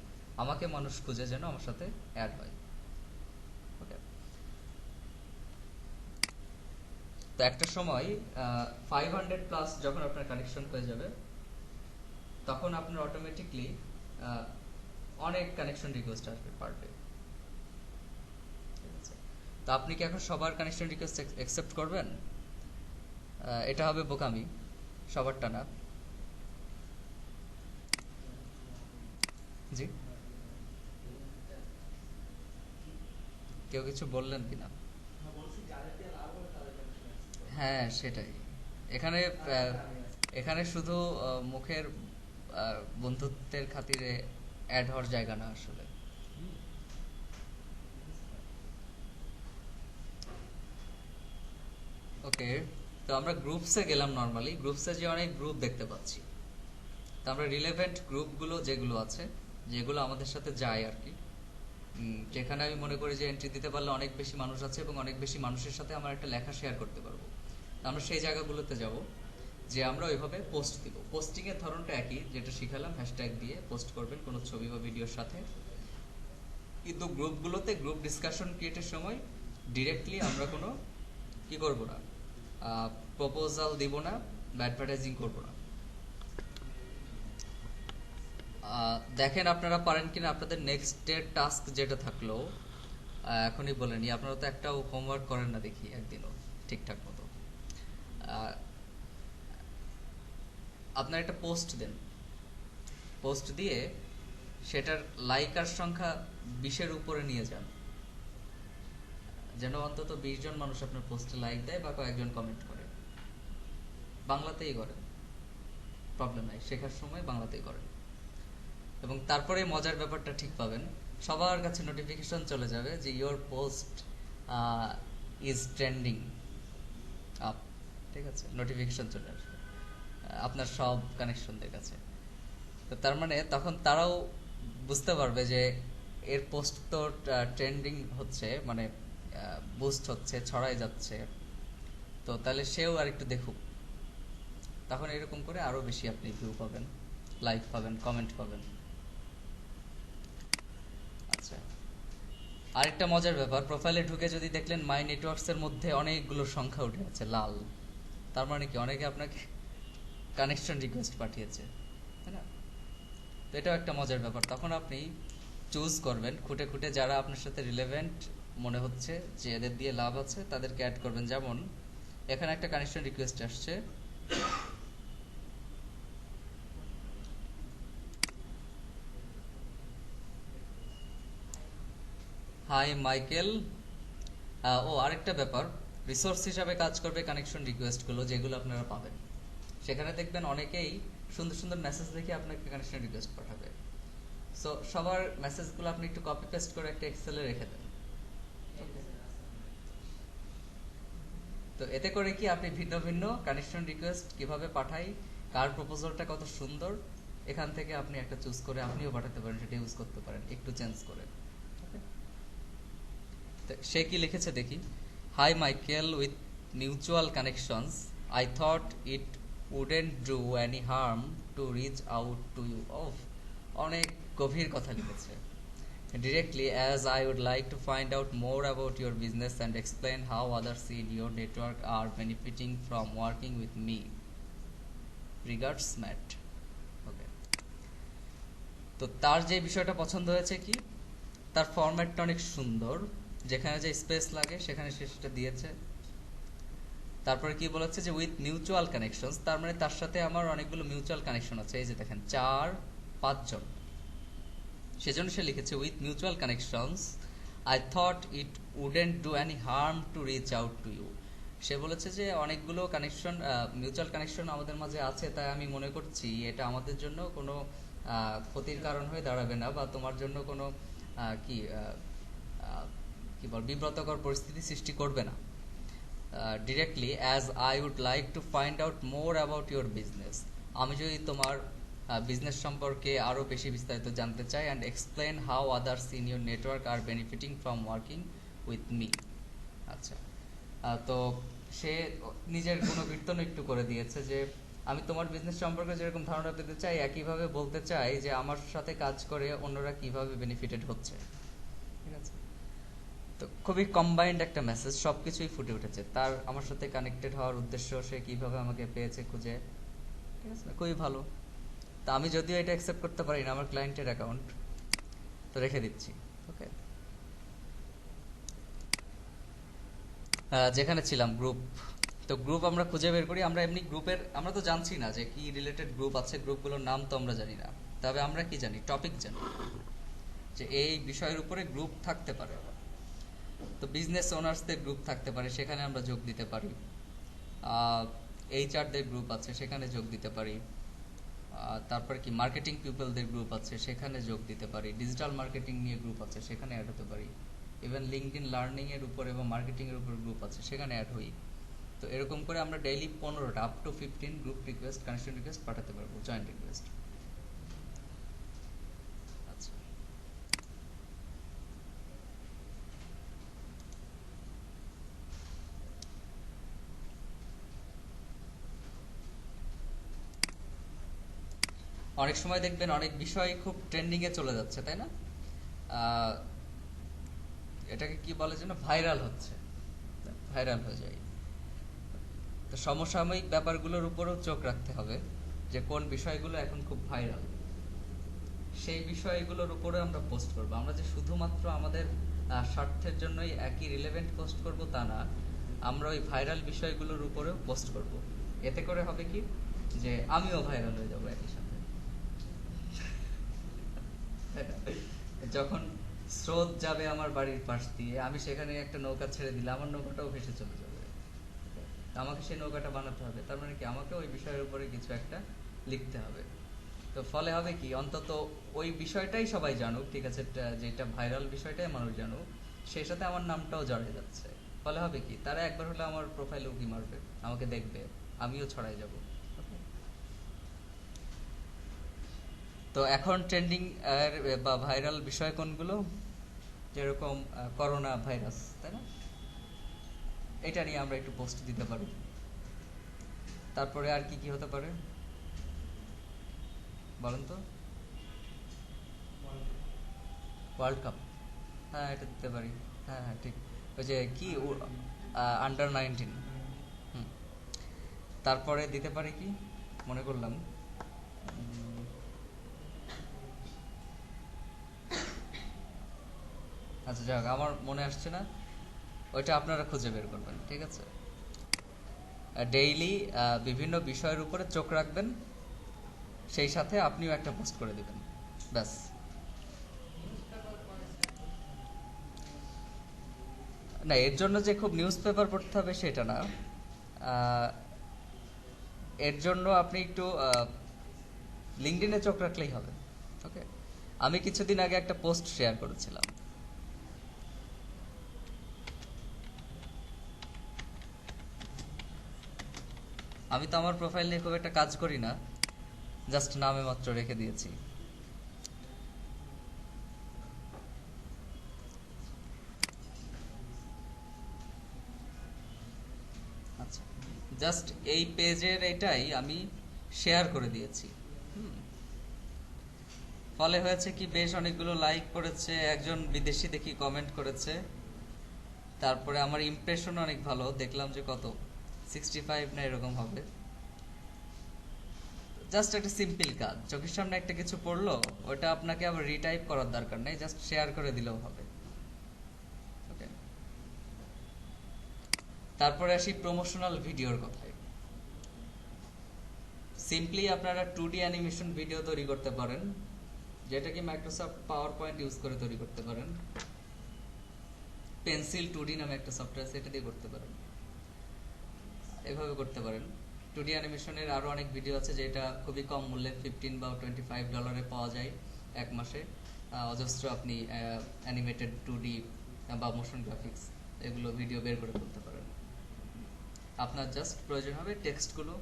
আমাকে মানুষ খুঁজে যেন আমার সাথে অ্যাড হয়। ওকে, তো একটা সময় 500+ যখন আপনার কানেকশন হয়ে যাবে, তখন আপনার অটোমেটিকলি অনেক কানেকশন রিকোয়েস্ট আসবে পার ডে। ঠিক আছে? তো আপনি কি এখন সবার কানেকশন রিকোয়েস্ট অ্যাকসেপ্ট করবেন? এটা হবে বোকামি, সবারটা না। জি, কেউ কিছু বললেন কিনা? হ্যাঁ সেটাই। এখানে এখানে শুধু মুখের বন্ধুত্বের খাতিরে অ্যাড হওয়ার জায়গা না আসলে। ওকে, তো আমরা গ্রুপসে গেলাম। নর্মালি গ্রুপসে যে অনেক গ্রুপ দেখতে পাচ্ছি, তো আমরা রিলেভেন্ট গ্রুপগুলো যেগুলো আছে, যেগুলো আমাদের সাথে যায় আর কি, যেখানে আমি মনে করি যে এন্ট্রি দিতে পারলে অনেক বেশি মানুষ আছে এবং অনেক বেশি মানুষের সাথে আমার একটা লেখা শেয়ার করতে পারবো, আমরা সেই জায়গাগুলোতে যাব, যে আমরা ওইভাবে পোস্ট দিব। পোস্টিংয়ের ধরনটা একই, যেটা শিখালাম, হ্যাশট্যাগ দিয়ে পোস্ট করবেন কোনো ছবি বা ভিডিওর সাথে। কিন্তু গ্রুপগুলোতে গ্রুপ ডিসকাশন ক্রিয়েটের সময় ডিরেক্টলি আমরা কোনো কি করব না, প্রপোজাল দিব না বা অ্যাডভার্টাইজিং করবো না। দেখেন আপনারা পারেন কিনা। আপনাদের নেক্সট ডে টাস্ক যেটা থাকলো এখনই বলে নি, আপনারা তো একটাও হোমওয়ার্ক করেন না দেখি একদিনও ঠিকঠাক মতো। আপনার একটা পোস্ট দেন, পোস্ট দিয়ে সেটার লাইকার সংখ্যা 20-এর উপরে নিয়ে যান, যেন অন্তত 20 জন মানুষ আপনার পোস্টে লাইক দেয় বা কয়েকজন কমেন্ট করে। বাংলাতেই করেন, প্রবলেম নাই, শেখার সময় বাংলাতেই করেন। এবং তারপরে মজার ব্যাপারটা ঠিক পাবেন, সবার কাছে নোটিফিকেশন চলে যাবে যে your post is trending up, ঠিক আছে, নোটিফিকেশন চলে আসবে আপনার সব কানেকশনদের কাছে। তো তার মানে তখন তারাও বুঝতে পারবে যে এর পোস্ট তো ট্রেন্ডিং হচ্ছে, মানে বুস্ট হচ্ছে, ছড়াই যাচ্ছে, তো তাহলে সেও আর একটু দেখুক। তখন এরকম করে আরো বেশি আপনি ভিউ পাবেন, লাইক পাবেন, কমেন্ট পাবেন। আচ্ছা, আরেকটা মজার ব্যাপার, প্রোফাইলে ঢুকে যদি দেখলেন মাই নেটওয়ার্কস এর মধ্যে অনেকগুলো সংখ্যা উঠে আছে লাল, তার মানে কি অনেকে আপনাকে কানেকশন রিকোয়েস্ট পাঠিয়েছে, তাই না? তো এটাও একটা মজার ব্যাপার। তখন আপনি চুজ করবেন খুঁটে খুঁটে যারা আপনার সাথে রিলেভেন্ট মনে হচ্ছে যে এদের দিয়ে লাভ আছে তাদেরকে অ্যাড করবেন। যেমন এখানে একটা কানেকশন রিকোয়েস্ট আসছে, হাই মাইকেল। ও আরেকটা ব্যাপার, রিসোর্স হিসাবে কাজ করবে কানেকশন রিকোয়েস্টগুলো যেগুলো আপনারা পাবেন। সেখানে দেখবেন অনেকেই সুন্দর সুন্দর মেসেজ দেখে আপনাকে কানেকশন রিকোয়েস্ট পাঠাবে। সো সবার মেসেজগুলো আপনি একটু কপি পেস্ট করে একটা এক্সেলে রেখে দেন। তো এতে করে কি আপনি ভিন্ন ভিন্ন কানেকশন রিকোয়েস্ট কিভাবে পাঠাই, কার প্রপোজালটা কত সুন্দর, এখান থেকে আপনি একটা চুজ করে আপনিও পাঠাতে পারেন, সেটা ইউজ করতে পারেন একটু চেঞ্জ করে। তো সে কি লিখেছে দেখি, hi Michael, with mutual connections I thought it wouldn't do any harm to reach out to you. অফ, অনেক গভীর কথা লিখেছে। Directly, as I would like to find out more about your business and explain how others in your network are benefiting from working with me. Regards, Matt. Okay. তো তার যে বিষয়টা পছন্দ হয়েছে কি, তার ফরম্যাটটা অনেক সুন্দর, যেখানে যে স্পেস লাগে সেখানে সে সেটা দিয়েছে। তারপরে কি বলেছে যে উইথ মিউচুয়াল কানেকশনস, তার মানে তার সাথে আমার অনেকগুলো মিউচুয়াল কানেকশন আছে, এই যে দেখেন 4-5 জন। সেজন্য সে লিখেছে with mutual connections I thought it wouldn't do any harm to reach out to you. সে বলেছে যে অনেকগুলো কানেকশন, মিউচুয়াল কানেকশন আমাদের মাঝে আছে, তাই আমি মনে করছি এটা আমাদের জন্য কোনো ক্ষতির কারণ হয়ে দাঁড়াবে না, বা তোমার জন্য কোনো কি কি বল বিব্রতকর পরিস্থিতি সৃষ্টি করবে না। Directly, as I would like to find out more about your business, আমি যদি তোমার বিজনেস সম্পর্কে আরও বেশি বিস্তারিত জানতে চাই, and explain how others in your network are benefiting from working with me. আচ্ছা, তো সে নিজের গুণকীর্তন একটু করে দিয়েছে যে আমি তোমার বিজনেস সম্পর্কে যেরকম ধারণা পেতে চাই, একইভাবে বলতে চাই যে আমার সাথে কাজ করে অন্যরা কিভাবে বেনিফিটেড হচ্ছে। ঠিক আছে, তো খুবই কম্বাইন্ড একটা মেসেজ, সব কিছুই ফুটে উঠেছে। তার আমার সাথে কানেক্টেড হওয়ার উদ্দেশ্য, সে কিভাবে আমাকে পেয়েছে খুঁজে, ঠিক আছে, খুবই ভালো। তা আমি যদিও এটা অ্যাকসেপ্ট করতে পারি না, আমার ক্লায়েন্টের অ্যাকাউন্ট, তো রেখে দিচ্ছি। ওকে, যেখানে ছিলাম গ্রুপ, তো গ্রুপ আমরা খুঁজে বের করি। আমরা এমনি গ্রুপের, আমরা তো জানছি না যে কি রিলেটেড গ্রুপ আছে, গ্রুপগুলোর নাম তো আমরা জানি না, তবে আমরা কি জানি, টপিক জানি যে এই বিষয়ের উপরে গ্রুপ থাকতে পারে। তো বিজনেস ওনার্সদের গ্রুপ থাকতে পারে, সেখানে আমরা যোগ দিতে পারি। এইচআরদের গ্রুপ আছে, সেখানে যোগ দিতে পারি। তারপরে কি মার্কেটিং পিপলদের গ্রুপ আছে, সেখানে যোগ দিতে পারি। ডিজিটাল মার্কেটিং নিয়ে গ্রুপ আছে, সেখানে অ্যাড হতে পারি। ইভেন লিঙ্কডইন লার্নিং এর উপর এবং মার্কেটিং এর উপর গ্রুপ আছে, সেখানে অ্যাড হই। তো এরকম করে আমরা ডেইলি 15টা up to 15 group request, connection request পাঠাতে পারবো, জয়েন্ট রিকোয়েস্ট। আচ্ছা, অনেক সময় দেখবেন অনেক বিষয় খুব ট্রেন্ডিং এ চলে যাচ্ছে, তাই না? এটাকে কি বলে যেন, ভাইরাল হচ্ছে, ভাইরাল হয়ে যায়। তো সমসাময়িক ব্যাপারগুলোর উপরও চোখ রাখতে হবে যে কোন বিষয়গুলো এখন খুব ভাইরাল, সেই বিষয়গুলোর উপরে আমরা পোস্ট করব। আমরা যে শুধুমাত্র আমাদের স্বার্থের জন্যই একই রিলেভেন্ট পোস্ট করব তা না, আমরা ওই ভাইরাল বিষয়গুলোর উপরেও পোস্ট করব। এতে করে হবে কি যে আমিও ভাইরাল হয়ে যাবো একই সাথে। যখন স্রোত যাবে আমার বাড়ির পাশ দিয়ে, আমি সেখানে একটা নৌকা ছেড়ে দিলে আমার নৌকাটাও ভেসে চলে যাবে, আমাকে সেই নৌকাটা বানাতে হবে। তার মানে কি আমাকে ওই বিষয়ের উপরে কিছু একটা লিখতে হবে। তো ফলে হবে কি, অন্তত ওই বিষয়টাই সবাই জানুক, ঠিক আছে, যেটা ভাইরাল বিষয়টাই মানুষ জানুক, সেই সাথে আমার নামটাও জড়িয়ে যাচ্ছে। ফলে হবে কি, তারা একবার হলে আমার প্রোফাইলে উঁকি মারবে, আমাকে দেখবে, আমিও ছড়াই যাব। তো এখন ট্রেন্ডিং বা ভাইরাল বিষয় কোনগুলো? যেরকম করোনা ভাইরাস, তাই না? এটা নিয়ে আমরা একটু পোস্ট দিতে পারি। তারপরে আর কি কি হতে পারে বলেন তো? ওয়ার্ল্ড কাপ, হ্যাঁ এটা দিতে পারি। হ্যাঁ হ্যাঁ ঠিক, ওই যে কি আন্ডার 19। তারপরে দিতে পারি কি মনে করলাম, আচ্ছা যাক আমার মনে আসছে না, ওইটা আপনারা খুঁজে বের করবেন, ঠিক আছে। ডেইলি বিভিন্ন বিষয়ের উপরে চোখ রাখবেন, সেই সাথে আপনিও একটা পোস্ট করে দিবেন, ব্যাস। না, এর জন্য যে খুব নিউজ পেপার পড়তে হবে সেটা না, এর জন্য আপনি একটু লিঙ্কডইনে চোখ রাখলেই হবে। ওকে, আমি কিছুদিন আগে একটা পোস্ট শেয়ার করেছিলাম। আমি তো আমার প্রোফাইল নিয়ে খুব একটা কাজ করি না, জাস্ট নামে মাত্র রেখে দিয়েছি। আচ্ছা, জাস্ট এই পেজের এটাই আমি শেয়ার করে দিয়েছি। ফলে হয়েছে কি, বেশ অনেকগুলো লাইক করেছে, একজন বিদেশি দেখি কমেন্ট করেছে, তারপরে আমার ইমপ্রেশন অনেক ভালো, দেখলাম যে কত 65 না এরকম হবে। জাস্ট একটা সিম্পল কাজ, চোখের সামনে একটা কিছু পড়লো, ওটা আপনাকে আবার রিটাইপ করার দরকার নেই, জাস্ট শেয়ার করে দিলেও হবে। ওকে, তারপরে আসি প্রমোশনাল ভিডিওর কথায়। সিম্পলি আপনারা 2D অ্যানিমেশন ভিডিও তৈরি করতে পারেন, যেটা কি মাইক্রোসফট পাওয়ার পয়েন্ট ইউজ করে তৈরি করতে পারেন। পেন্সিল 2D নামে একটা সফটওয়্যার, সেটা দিয়ে করতে পারেন, এভাবে করতে পারেন। 2D অ্যানিমেশনের আরও অনেক ভিডিও আছে যেটা খুবই কম মূল্যে $15 বা $25 পাওয়া যায় এক মাসে। অজস্র আপনি অ্যানিমেটেড 2D বা মোশন গ্রাফিক্স এগুলো ভিডিও বের করে ফেলতে পারেন। আপনার জাস্ট প্রয়োজন হবে টেক্সটগুলো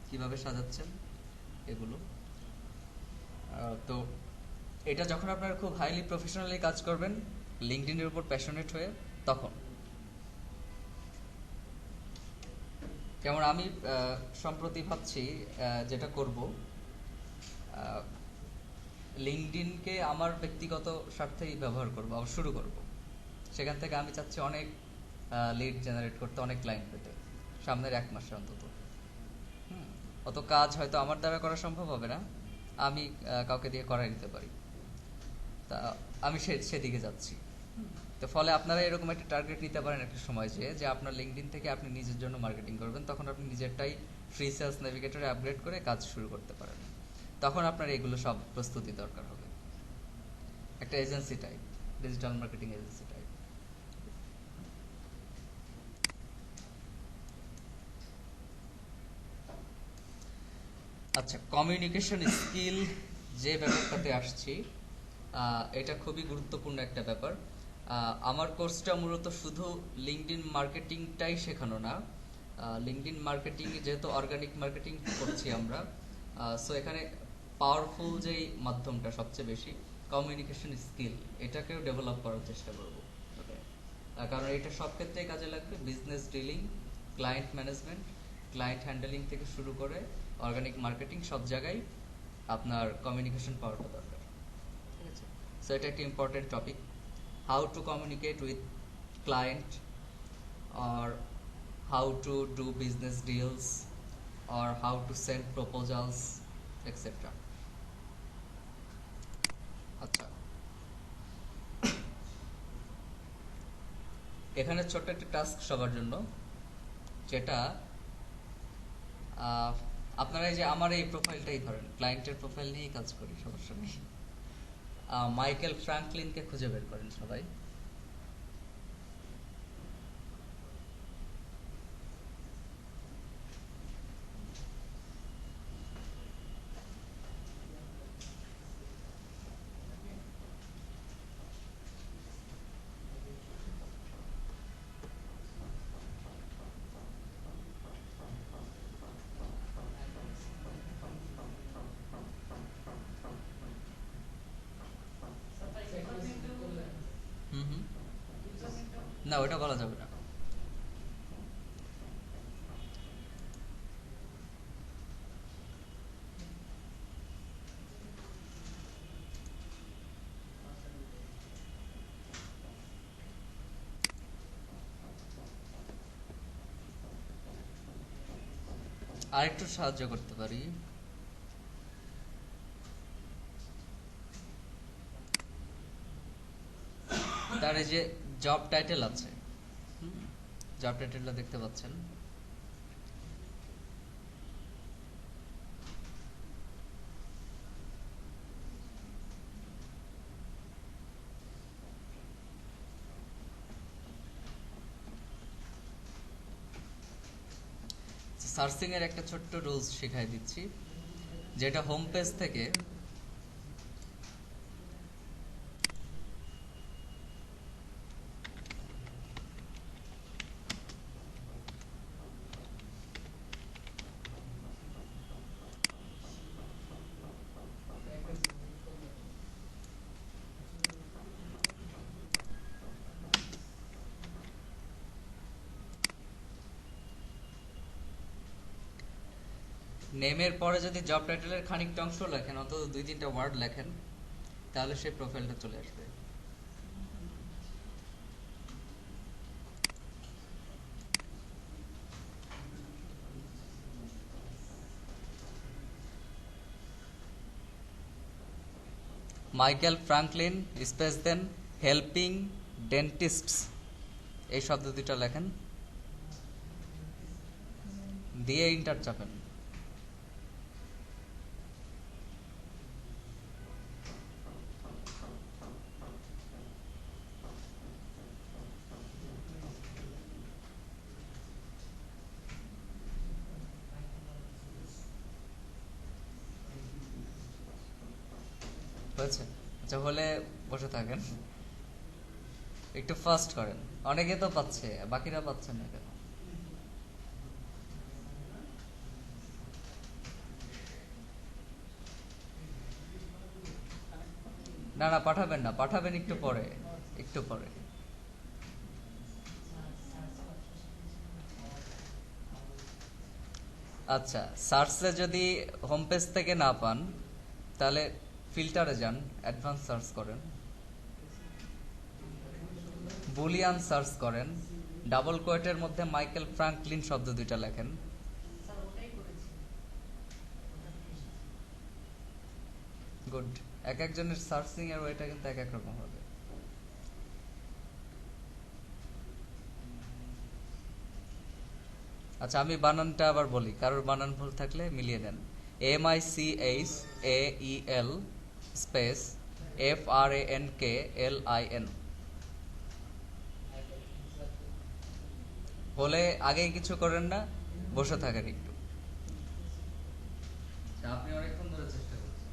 কিভাবে সাজাচ্ছেন এগুলো। তো এটা যখন আপনারা খুব হাইলি প্রফেশনালি কাজ করবেন, লিঙ্কডইনের উপর প্যাশনেট হয়ে, তখন যেমন আমি সম্প্রতি ভাবছি যেটা করব, লিঙ্কডইনকে আমার ব্যক্তিগত স্বার্থেই ব্যবহার করব, আবার শুরু করব। সেখান থেকে আমি চাচ্ছি অনেক লিড জেনারেট করতে, অনেক ক্লায়েন্ট পেতে সামনের 1 মাসে অন্তত। অত কাজ হয়তো আমার দ্বারা করা সম্ভব হবে না, আমি কাউকে দিয়ে করাই নিতে পারি, তা আমি সেদিকে যাচ্ছি। তো ফলে আপনারা এরকম একটা টার্গেট নিতে পারেন একটা সময়, যে আপনার লিঙ্কডইন থেকে আপনি নিজের জন্য মার্কেটিং করবেন, তখন আপনি নিজেরটাই ফ্রি সেলস নেভিগেটরে আপগ্রেড করে কাজ শুরু করতে পারেন। তখন আপনার এগুলো সব প্রস্তুতি দরকার হবে, একটা agency type, digital marketing agency type. আচ্ছা, কমিউনিকেশন স্কিল যে ব্যাপারটাতে আসছি, এটা খুবই গুরুত্বপূর্ণ একটা ব্যাপার। আমার কোর্সটা মূলত শুধু লিঙ্কডইন মার্কেটিংটাই শেখানো না, লিঙ্কডইন মার্কেটিং যেহেতু অর্গানিক মার্কেটিং করছি আমরা, সো এখানে পাওয়ারফুল যেই মাধ্যমটা সবচেয়ে বেশি কমিউনিকেশন স্কিল, এটাকেও ডেভেলপ করার চেষ্টা করব। ওকে, কারণ এটা সব ক্ষেত্রেই কাজে লাগবে, business dealing, client management, client handling থেকে শুরু করে অর্গানিক মার্কেটিং, সব জায়গায় আপনার কমিউনিকেশন পাওয়ারটা দরকার, ঠিক আছে। সো এটা একটা important topic, how to communicate with client, or how to do business deals, or how to send proposals, etc. আচ্ছা, এখানে ছোট্ট একটা টাস্ক সবার জন্য, যেটা আপনারা এই যে আমার এই প্রোফাইলটাই ধরেন, ক্লায়েন্টের প্রোফাইল নিয়েই কাজ করি, সমস্যা নেই। মাইকেল ফ্র্যাঙ্কলিনকে খুঁজে বের করেন সবাই। না, ওটা বলা যাবে না। আরেকটু সাহায্য করতে পারি। তার এই যে জব টাইটেল আছে, জব টাইটেলটা দেখতে পাচ্ছেন। সার্চিং এর একটা ছোট্ট রুলস শেখাই দিচ্ছি, যেটা হোম পেজ থেকে নেমের পরে যদি জব টাইটেলের খানিকটা অংশ লেখেন, অন্তত 2-3টা ওয়ার্ড লেখেন, তাহলে সেই প্রোফাইলটা চলে আসবে। মাইকেল ফ্রাঙ্কলিন স্পেস দেন হেল্পিং ডেন্টিস্টস, এই শব্দ দুইটা লেখেন, দিয়ে ইন্টার চাপেন। হয়েছে? আচ্ছা, হলে বসে থাকেন, একটু ফাস্ট করেন। অনেকে তো পাচ্ছে, বাকিরা পাচ্ছেন না কেন? না না, পাঠাবেন না, পাঠাবেন একটু পরে, একটু পরে। আচ্ছা, সার্চে যদি হোম পেজ থেকে না পান, তাহলে ফিল্টারে যান, অ্যাডভান্স সার্চ করেন, বুলিয়ান সার্চ করেন, ডাবল কোয়েটের মধ্যে মাইকেল ফ্রাঙ্কলিন শব্দ দুইটা লেখেন। স্যার ওটাই করেছি। গুড। এক একজনের সার্চিং এর ওয়েটা কিন্তু এক এক রকম হবে। আচ্ছা, আমি বানানটা আবার বলি, কারোর বানান ভুল থাকলে মিলিয়ে দেন। MICHAEL space FRANKLIN। বলে আগেই কিছু করেন না, বসে থাকেন একটু। আপনি অনেকক্ষণ ধরে চেষ্টা করছেন।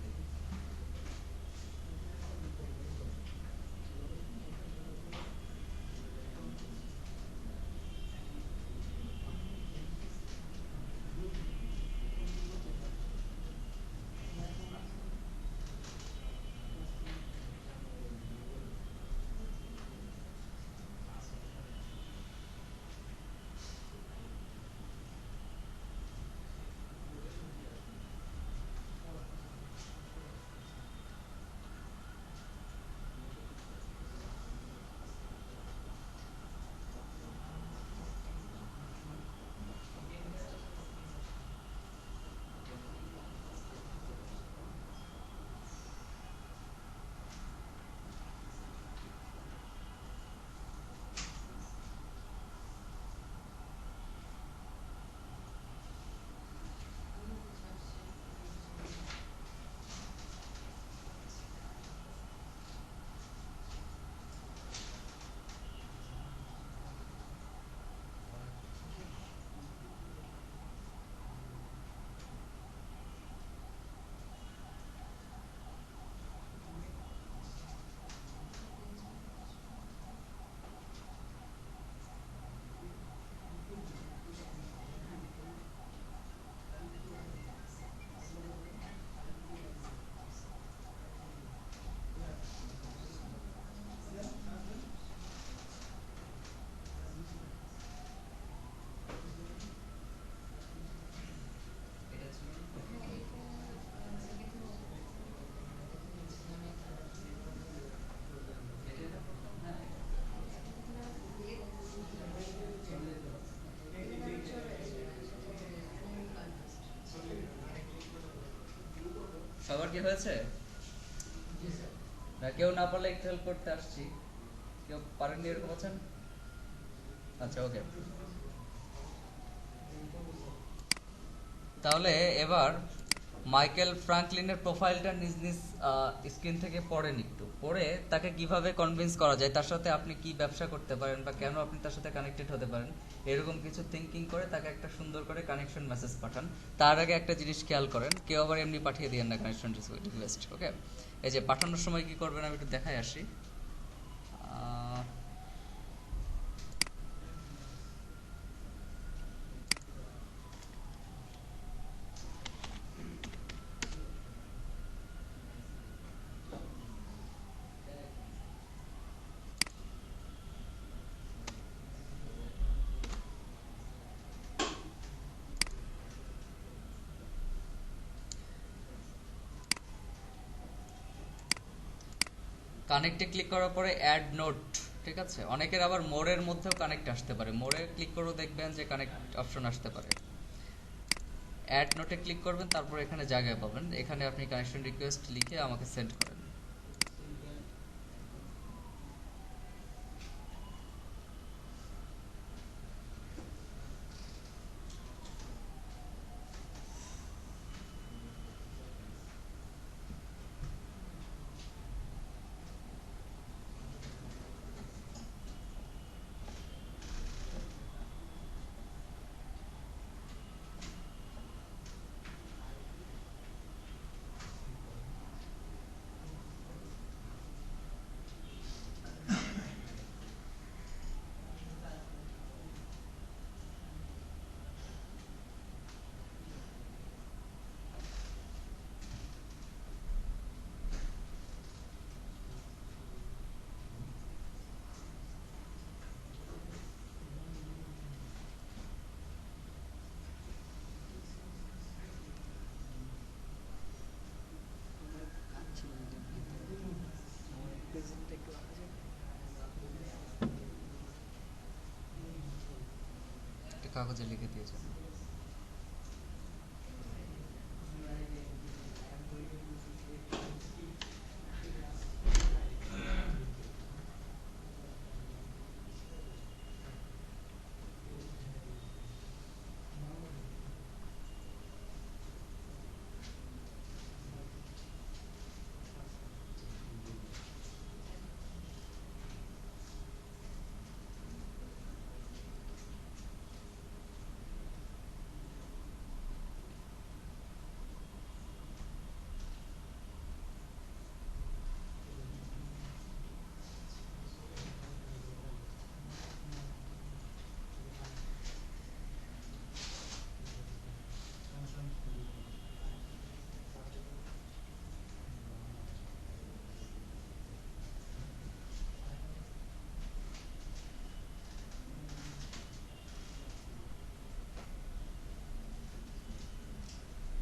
সবার কি হয়েছে? না কেউ না পারলে একটু হেল্প করতে আসছি। কেউ পারেননি এরকম আছেন? আচ্ছা ওকে। তাহলে এবার মাইকেল ফ্রাঙ্কলিনের প্রোফাইলটা নিজ নিজ স্ক্রিন থেকে পড়েন, একটু পড়ে তাকে কিভাবে কনভিন্স করা যায়, তার সাথে আপনি কি ব্যবসা করতে পারেন বা কেন আপনি তার সাথে কানেক্টেড হতে পারেন, এরকম কিছু থিঙ্কিং করে তাকে একটা সুন্দর করে কানেকশন মেসেজ পাঠান। তার আগে একটা জিনিস খেয়াল করেন, কেউ আবার এমনি পাঠিয়ে দিয়েন না কানেকশন রিকোয়েস্ট। ওকে, এই যে পাঠানোর সময় কি করবেন আমি একটু দেখাই আসি। কানেক্টে ক্লিক করার পরে অ্যাড নোট, ঠিক আছে? অনেকের আবার মোরের মধ্যেও কানেক্ট আসতে পারে, মোরে ক্লিক করেও দেখবেন যে কানেক্ট অপশন আসতে পারে। অ্যাড নোটে ক্লিক করবেন, তারপর এখানে জায়গায় পাবেন, এখানে আপনি কানেকশন রিকোয়েস্ট লিখে আমাকে সেন্ড করেন। একটা কাগজে লিখে দিয়েছেন।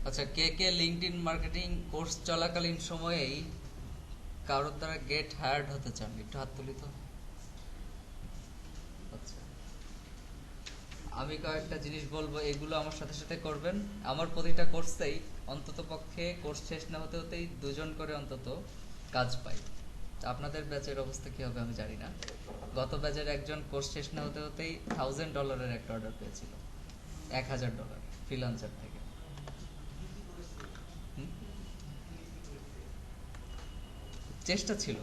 আচ্ছা, কে কে লিঙ্কডইন মার্কেটিং কোর্স চলাকালীন সময়েই কারোর দ্বারা গেট হায়ার্ড হতে চান? একটু হাত তুলি তো। আচ্ছা, আমি কয়েকটা জিনিস বলবো, এগুলো আমার সাথে সাথে করবেন। আমার প্রতিটা কোর্সেই অন্তত পক্ষে কোর্স শেষ না হতে হতেই দুজন করে অন্তত কাজ পাই। আপনাদের ব্যাচের অবস্থা কি হবে আমি জানি না। গত ব্যাচের একজন কোর্স শেষ না হতে হতেই $1000 একটা অর্ডার পেয়েছিল, $1000 ফ্রিল্যান্সার থেকে। চেষ্টা ছিল।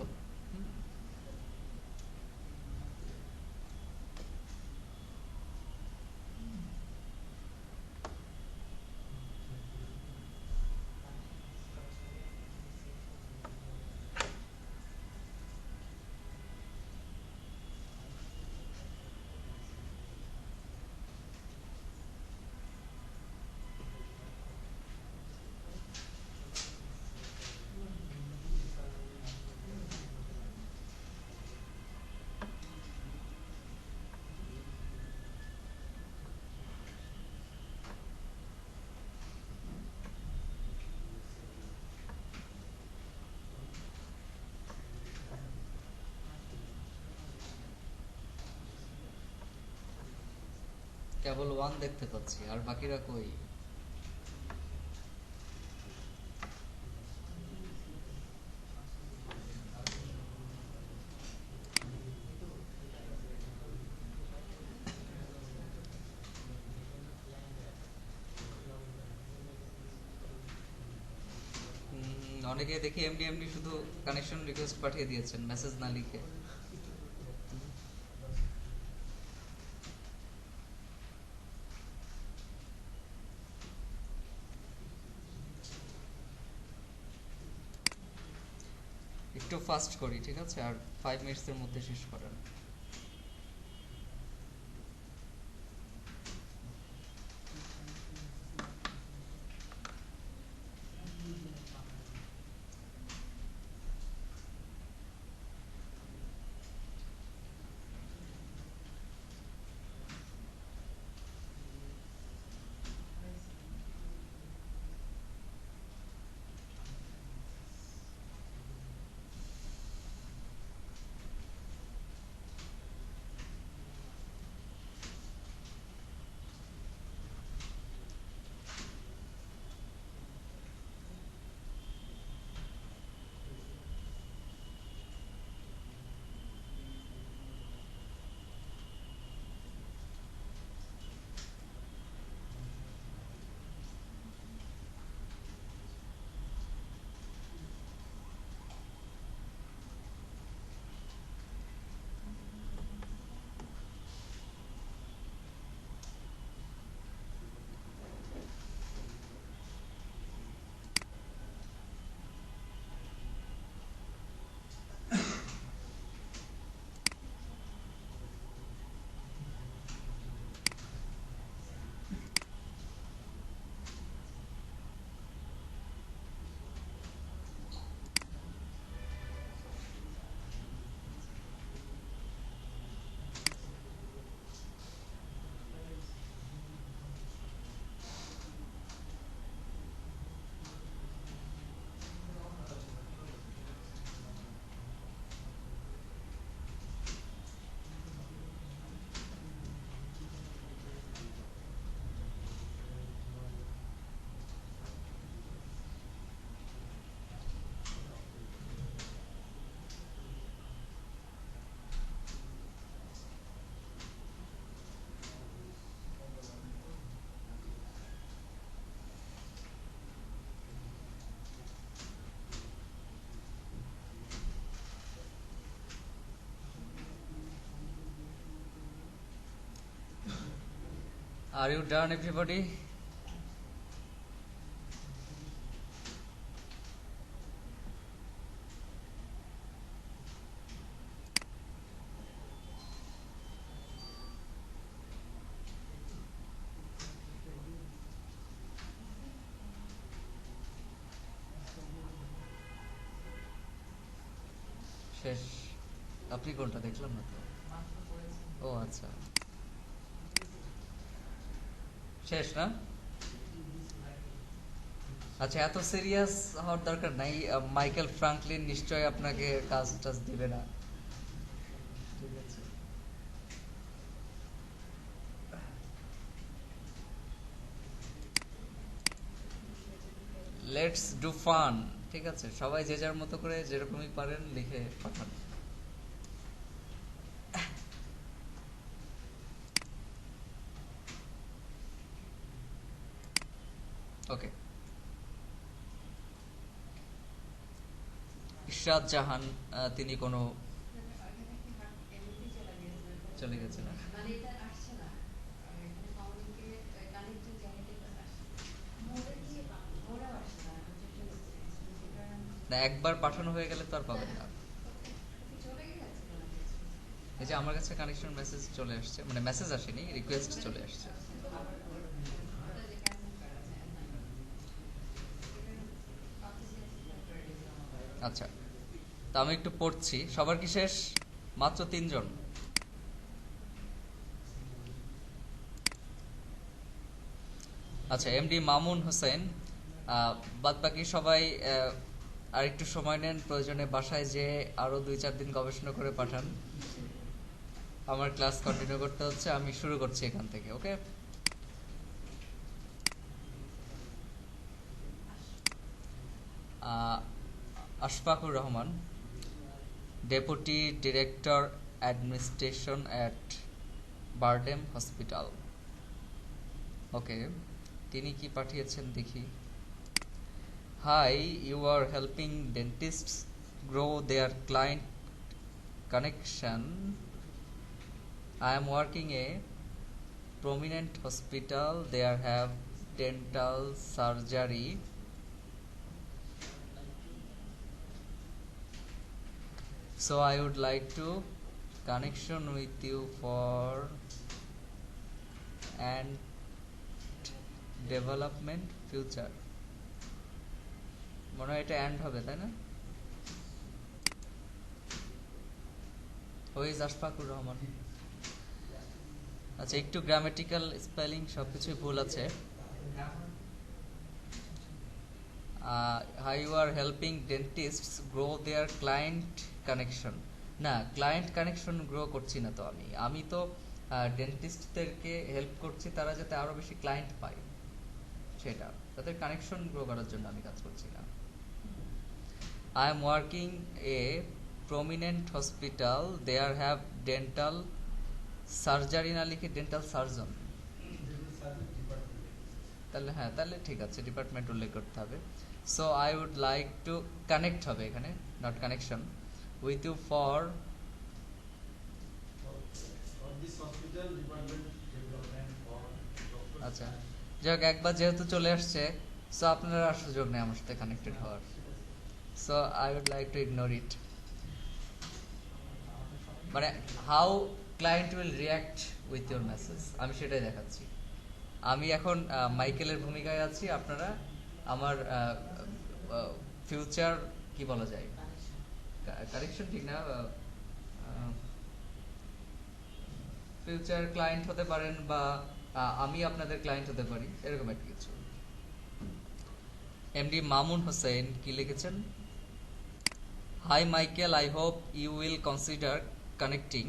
কেবল 1 দেখতে পাচ্ছি, আর বাকিরা কই? অনেকে দেখি এমডি এমডি শুধু কানেকশন রিকোয়েস্ট পাঠিয়ে দিয়েছেন মেসেজ না লিখে। একটু ফাস্ট করি, ঠিক আছে? আর 5 মিনিটসের মধ্যে শেষ করেন। Are you done, everybody? শেষ? আপনি কোনটা দেখলাম না তো। ও আচ্ছা, শেষ না? আচ্ছা, এত সিরিয়াস হওয়ার দরকার নাই। মাইকেল ফ্রাঙ্কলিন নিশ্চয় আপনাকে কাজ টাজ দিবে না, ঠিক আছে? লেটস ডু ফান, ঠিক আছে? সবাই যে যার মতো করে যেরকমই পারেন লিখে পাঠান। ওকে। ইশরাত জাহান, তিনি কোনো চলে গেছে না? না, একবার পাঠানো হয়ে গেলে তো আর পাবেন না। এই যে আমার কাছে কানেকশন মেসেজ চলে আসছে, মানে মেসেজ আসেনি, রিকোয়েস্ট চলে আসছে। আচ্ছা, তো আমি একটু পড়ছি। সবার কি শেষ? মাত্র 3 জন। আচ্ছা, এমডি মামুন হোসেন, বাদ বাকি সবাই আর একটু সময় নেন, প্রয়োজনে বাসায় যে আরো 2-4 দিন গবেষণা করে পাঠান। আমার ক্লাস কন্টিনিউ করতে হচ্ছে, আমি শুরু করছি এখান থেকে। Okay, Ashfakur Rahman, deputy director administration at BIRDEM hospital. Okay, তিনি কি পাঠিয়েছেন দেখি। Hi, you are helping dentists grow their client connection. I am working a prominent hospital. There have dental surgery. So I would like to connection with you for and development future. মনে হয় এটা and হবে তাই না? ওই আশফাকুর রহমান। আচ্ছা, একটু grammatical spelling সবকিছুই ভুল আছে। how you are helping dentists grow their client connection. না, ক্লায়েন্ট কানেকশন গ্রো করছি না তো আমি তো ডেন্টিস্টদেরকে হেল্প করছি তারা যাতে আরো বেশি ক্লায়েন্ট পায়, সেটা তাদের কানেকশন গ্রো করার জন্য আমি কাজ করছি না। I am working a prominent hospital. There have dental surgery না লিখে ডেন্টাল সার্জন, তাহলে হ্যাঁ, তাহলে ঠিক আছে, ডিপার্টমেন্ট উল্লেখ করতে হবে। So I would like to connect হবে এখানে, not connection, with you for আচ্ছা যাক, একবার যেহেতু চলে আসছে সো আপনার আর সুযোগ নেই আমার সাথে কানেক্টেড হওয়ার। So I would like to ignore it. মানে how client will react with your message, আমি সেটাই দেখাচ্ছি। আমি এখন মাইকেলের ভূমিকায় আছি, আপনারা আমার ফিউচার কি বলা যায়, কারেকশন ঠিক না, ফিউচার ক্লায়েন্ট হতে পারেন বা আমি আপনাদের ক্লায়েন্ট হতে পারি, এরকম একটা কিছু। এমডি মামুন হোসেন কি লিখেছেন? Hi Michael, I hope you will consider connecting.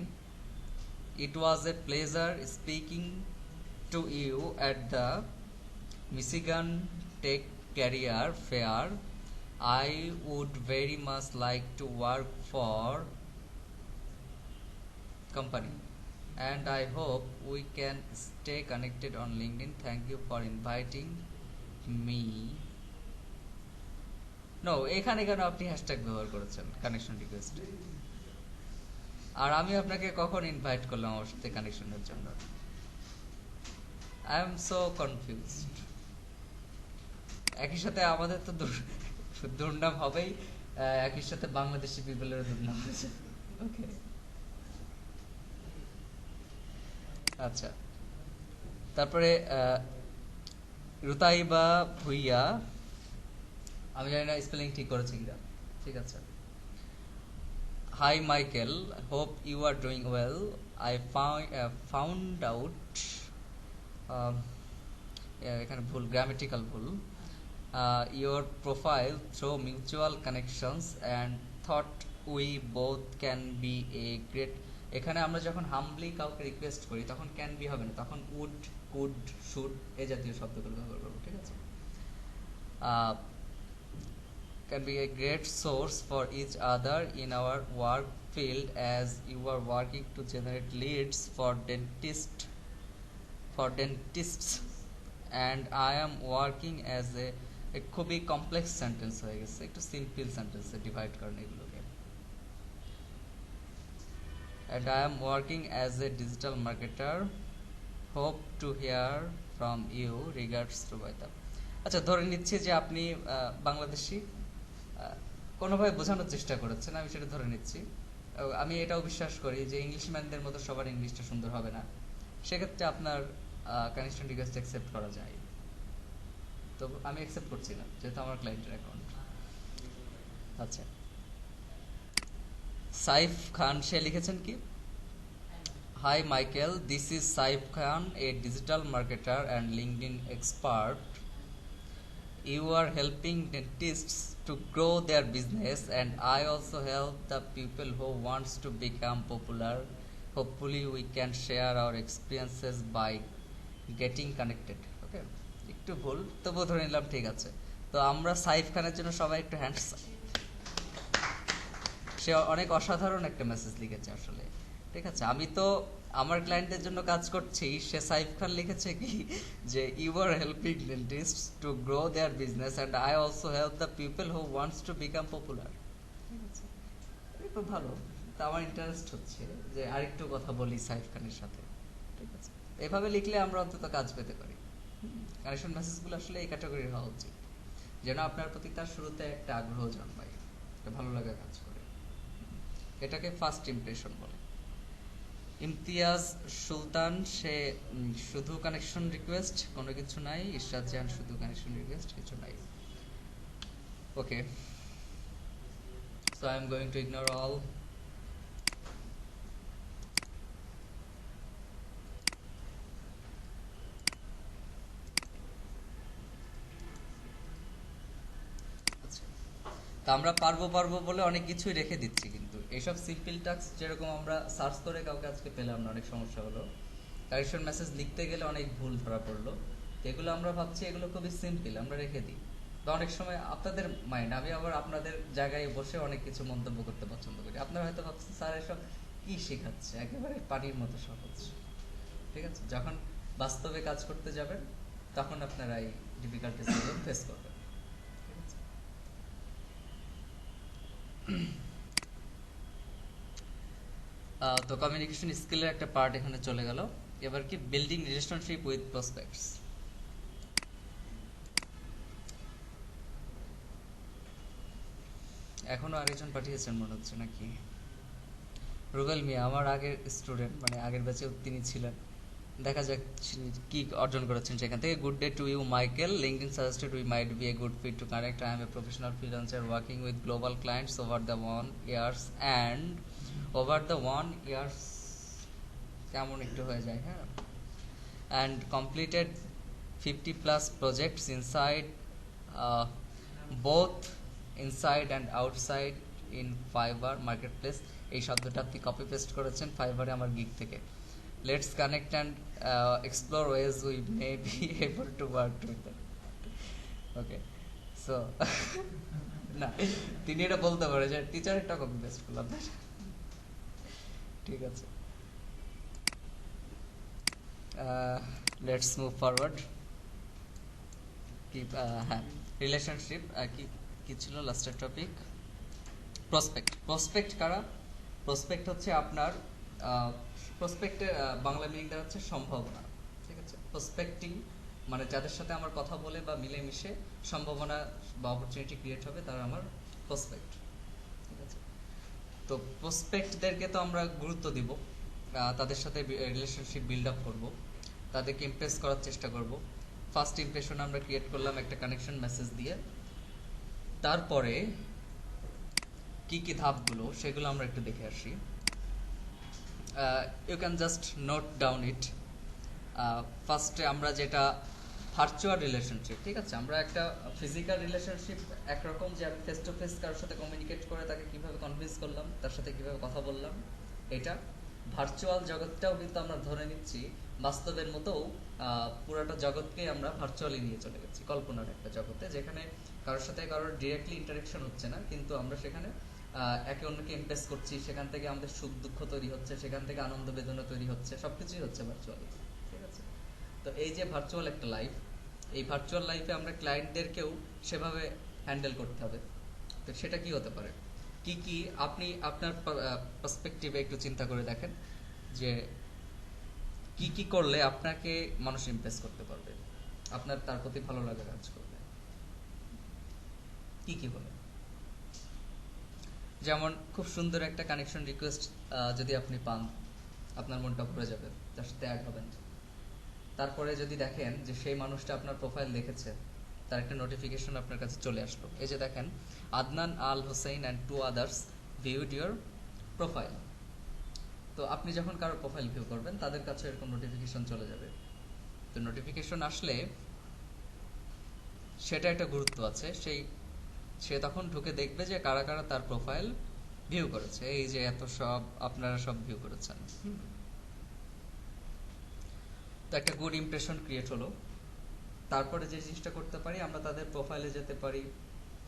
It was a pleasure speaking to you at the Michigan Tech Career Fair. I would very much like to work for company and I hope we can stay connected on LinkedIn. Thank you for inviting me. No, এখানে কেন আপনি hashtag ব্যবহার করেছেন connection request? আর আমি আপনাকে কখন invite করলাম আমার সাথে কানেকশনের জন্য? I am so confused. একই সাথে আমাদের তো দুর্নাম হবেই, একই সাথে বাংলাদেশি পিপলের দুর্নাম হয়েছে। ওকে, আচ্ছা, তারপরে রুতাইবা ভুইয়া, আমি জানি না স্পেলিং ঠিক করেছি কিনা, ঠিক আছে। Hi Michael, hope you are doing well. I found out এখানে ভুল, গ্রামাটিক্যাল ভুল, your profile through mutual connections and thought we both can be a great. এখানে আমরা যখন হামলি কাউকে রিকোয়েস্ট করি তখন ক্যান বি হবে না, তখন উড, কুড, শুড এই জাতীয় শব্দগুলো ব্যবহার করবো, ঠিক আছে। Can be a great source for each other in our work field as you are working to generate leads for dentists and I am working as a খুবই কমপ্লেক্স সেন্টেন্স হয়ে গেছে, একটু সিম্পল সেন্টেন্সে ডিভাইড করেন এগুলোকে। and I am working as a digital marketer, hope to hear from you, regards to Baita. আচ্ছা, ধরে নিচ্ছি যে আপনি বাংলাদেশি, কোনোভাবে বোঝানোর চেষ্টা করেছেন, আমি সেটা ধরে নিচ্ছি। আমি এটাও বিশ্বাস করি যে ইংলিশম্যানদের মতো সবার ইংলিশটা সুন্দর হবে না, সেক্ষেত্রে আপনার কানেকশন রিকোয়েস্ট অ্যাকসেপ্ট করা যায়, তো আমি অ্যাকসেপ্ট করছি না যেহেতু আমার ক্লায়েন্টের অ্যাকাউন্ট। আচ্ছা, সাইফ খান সে লিখেছেন কি? Hi Michael, this is Saif Khan, a digital marketer and LinkedIn expert. You are helping dentists to grow their business and I also help the people who wants to become popular. Hopefully we can share our experiences by getting connected. Okay, একটু ভুল তবুও ধরে নিলাম, ঠিক আছে। তো আমরা সাইফ খানের জন্য সবাই একটু হ্যান্ডস, সে অনেক অসাধারণ একটা মেসেজ লিখেছে আসলে, ঠিক আছে। আমি তো আমার ক্লায়েন্টের জন্য কাজ করছি, সে সাইফ খান লিখেছে কি যে you are helping dentist to grow their business and I also help the people who wants to become popular. ঠিক আছে, খুব ভালো। তা আমার ইন্টারেস্ট হচ্ছে যে আরেকটু কথা বলি সাইফ খানের সাথে। ঠিক আছে, এভাবে লিখলে আমরা অন্তত কাজ পেতে পারি। কানেকশন মেসেজগুলো আসলে এই ক্যাটাগরির হওয়া উচিত, যেন আপনার প্রতি তার শুরুতে একটা আগ্রহ জন্মায়, একটা ভালো লাগা কাজ করে। এটাকে ফার্স্ট ইমপ্রেশন বলে। ইমতিয়াজ সুলতান, সে শুধু কানেকশন রিকোয়েস্ট, কোনো কিছু নাই। ইরশাদ জাহান, শুধু কানেকশন রিকোয়েস্ট, কিছু নাই। Okay, so I am going to ignore all. তা আমরা পারবো বলে অনেক কিছুই রেখে দিচ্ছি, কিন্তু এইসব সিম্পল টাস্ক যেরকম আমরা সার্চ করে কাউকে আজকে পেলাম না, অনেক সমস্যা হলো। কারেকশন মেসেজ লিখতে গেলে অনেক ভুল ধরা পড়লো। এগুলো আমরা ভাবছি এগুলো খুবই সিম্পল, আমরা রেখে দিই। বা অনেক সময় আপনাদের মাইন্ড, আমি আবার আপনাদের জায়গায় বসে অনেক কিছু মন্তব্য করতে পছন্দ করি। আপনারা হয়তো ভাবছেন স্যার এসব কি শেখাচ্ছে, একেবারে পানির মতো সহজ। ঠিক আছে, যখন বাস্তবে কাজ করতে যাবেন তখন আপনারা এই ডিফিকাল্টিসগুলো ফেস করবেন। তো কমিউনিকেশন স্কিলের একটা পার্ট এখানে চলে গেল। এবার কি বিল্ডিং রিলেশনশিপ উইথ প্রসপেক্টস। এখনো আরেকজন পাঠিয়েছেন মনে হচ্ছে নাকি? রুবেল মিয়া, আমার আগের স্টুডেন্ট, মানে আগের ব্যাচে তিনি ছিলেন। দেখা যাক কি অর্জন করেছেন সেখান থেকে। Good day to you Michael, LinkedIn suggested we might be a good fit to connect. I am a professional freelancer working with global clients over the 1 years and over the 1 years কেমন একটু হয়ে যায়, হ্যাঁ, and completed 50 plus projects inside both inside and outside in Fiverr marketplace। এই শব্দটা আপনি copy paste করেছেন ফাইবারে আমার গিগ থেকে। Let's connect and explore wedge we may be able to work together. Okay, so না, তিনি এটা বলতে পারে যে টিচার একটা কপি পেস্ট করলাম। ঠিক আছে, লেটস মুভ ফরওয়ার্ড। হ্যাঁ, রিলেশনশিপ কি ছিল লাস্টের টপিক? প্রসপেক্ট কারা? প্রসপেক্ট হচ্ছে আপনার, প্রসপেক্টের বাংলা মিনিং দেওয়া হচ্ছে সম্ভাবনা। ঠিক আছে, প্রসপেক্টিং মানে যাদের সাথে আমার কথা বলে বা মিলেমিশে সম্ভাবনা বা অপরচুনিটি ক্রিয়েট হবে, তারা আমার প্রসপেক্ট। ঠিক আছে, তো প্রসপেক্টদেরকে তো আমরা গুরুত্ব দিব, তাদের সাথে রিলেশনশিপ বিল্ড আপ করবো, তাদেরকে ইমপ্রেস করার চেষ্টা করব। ফার্স্ট ইমপ্রেশন আমরা ক্রিয়েট করলাম একটা কানেকশন মেসেজ দিয়ে। তারপরে কি কি ধাপগুলো সেগুলো আমরা একটু দেখে আসি। You can just note down it. ফার্স্টে আমরা যেটা ভার্চুয়াল রিলেশনশিপ, ঠিক আছে, আমরা একটা ফিজিক্যাল রিলেশনশিপ একরকম, যে আমি ফেস টু ফেস কারোর সাথে কমিউনিকেট করে তাকে কিভাবে কনভিন্স করলাম, তার সাথে কিভাবে কথা বললাম, এটা। ভার্চুয়াল জগৎটাও কিন্তু আমরা ধরে নিচ্ছি বাস্তবের মতো পুরোটা জগৎকে আমরা ভার্চুয়ালি নিয়ে চলে গেছি, কল্পনার একটা জগতে, যেখানে কারোর সাথে কারোর ডিরেক্টলি ইন্টারাকশন হচ্ছে না, কিন্তু আমরা সেখানে একে অন্যকে ইমপ্রেস করছি, সেখান থেকে আমাদের সুখ দুঃখ তৈরি হচ্ছে, সেখান থেকে আনন্দ বেদনা তৈরি হচ্ছে, সবকিছুই হচ্ছে ভার্চুয়ালি। ঠিক আছে, তো এই যে ভার্চুয়াল একটা লাইফ, এই ভার্চুয়াল লাইফে আমরা ক্লায়েন্টদেরকেও সেভাবে হ্যান্ডেল করতে হবে। তো সেটা কি হতে পারে, কি কি আপনি আপনার পার্সপেক্টিভে একটু চিন্তা করে দেখেন যে কি কি করলে আপনাকে মানুষ ইমপ্রেস করতে পারবে, আপনার তার প্রতি ভালো লাগা কাজ করবে, কি কি বলে। যেমন খুব সুন্দর একটা কানেকশন রিকোয়েস্ট যদি আপনি পান, আপনার মনটা ভরে যাবে, তার সাথে অ্যাড হবেন। তারপরে যদি দেখেন যে সেই মানুষটা আপনার প্রোফাইল দেখেছে, তার একটা নোটিফিকেশন আপনার কাছে চলে আসলো, এই যে দেখেন Adnan Al Hossain and 2 others viewed your profile. তো আপনি যখন কারো প্রোফাইল ভিউ করবেন তাদের কাছে এরকম নোটিফিকেশন চলে যাবে। তো নোটিফিকেশন আসলে সেটা একটা গুরুত্ব আছে, সে তখন ঢুকে দেখবে যে কারা কারা তার প্রোফাইল ভিউ করেছে, এই যে এত সব আপনারা সব ভিউ করেছেন। তো একটা গুড ইমপ্রেশন ক্রিয়েট হলো। তারপরে যে জিনিসটা করতে পারি, আমরা তাদের প্রোফাইলে যেতে পারি,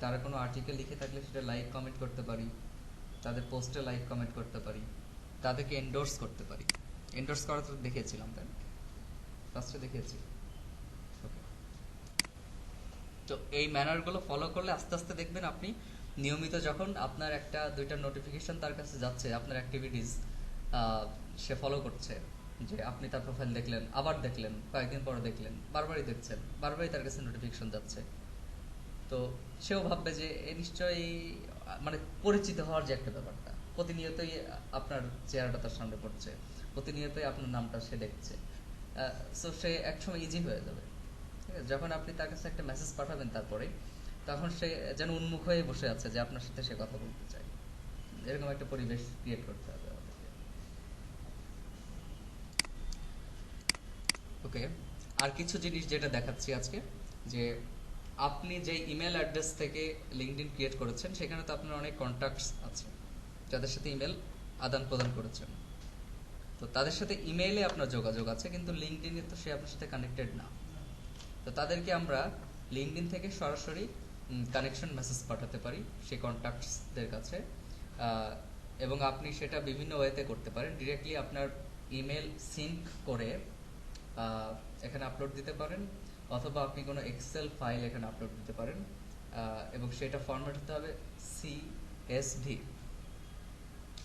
তারা কোনো আর্টিকেল লিখে থাকলে সেটা লাইক কমেন্ট করতে পারি, তাদের পোস্টে লাইক কমেন্ট করতে পারি, তাদেরকে এন্ডোর্স করতে পারি। এন্ডোর্স করা তো দেখিয়েছিলাম, তাই না? ফার্স্টে দেখিয়েছি। ওকে, তো এই ম্যানারগুলো ফলো করলে আস্তে আস্তে দেখবেন আপনি নিয়মিত যখন আপনার একটা দুইটা নোটিফিকেশন তার কাছে যাচ্ছে আপনার অ্যাক্টিভিটিস সে ফলো করছে, যে আপনি তার প্রোফাইল দেখলেন, আবার দেখলেন, কয়েকদিন পরে দেখলেন, বারবারই দেখছেন, বারবারই তার কাছে নোটিফিকেশন যাচ্ছে, তো সেও ভাববে যে এ নিশ্চয়ই মানে পরিচিত হওয়ার যে একটা ব্যাপারটা, প্রতিনিয়তই আপনার চেহারাটা তার সামনে পড়ছে, প্রতিনিয়তই আপনার নামটা সে দেখছে, সো সে একসময় ইজি হয়ে যাবে। ঠিক আছে, যখন আপনি তার কাছে একটা মেসেজ পাঠাবেন তারপরে, তখন সে যেন উন্মুখ হয়ে বসে আছে যে আপনার সাথে সে কথা বলতে চায়। এরকম একটা পরিবেশ ক্রিয়েট করতে হবে আমাদেরকে। ওকে, আর কিছু জিনিস যেটা দেখাচ্ছি আজকে, যে আপনি যে ইমেল অ্যাড্রেস থেকে লিঙ্কডইন ক্রিয়েট করেছেন সেখানে তো আপনার অনেক কন্ট্যাক্টস আছে যাদের সাথে ইমেল আদান প্রদান করেছেন, তো তাদের সাথে ইমেইলে আপনার যোগাযোগ আছে, কিন্তু লিঙ্কডইনে তো সে আপনার সাথে কানেক্টেড না। তো তাদেরকে আমরা লিঙ্কডইন থেকে সরাসরি কানেকশন মেসেজ পাঠাতে পারি সেই কন্ট্যাক্টসদের কাছে, এবং আপনি সেটা বিভিন্ন ওয়েতে করতে পারেন। ডিরেক্টলি আপনার ইমেল সিঙ্ক করে এখানে আপলোড দিতে পারেন, অথবা আপনি কোনো এক্সেল ফাইল এখানে আপলোড দিতে পারেন, এবং সেটা ফরম্যাট হতে হবে CSV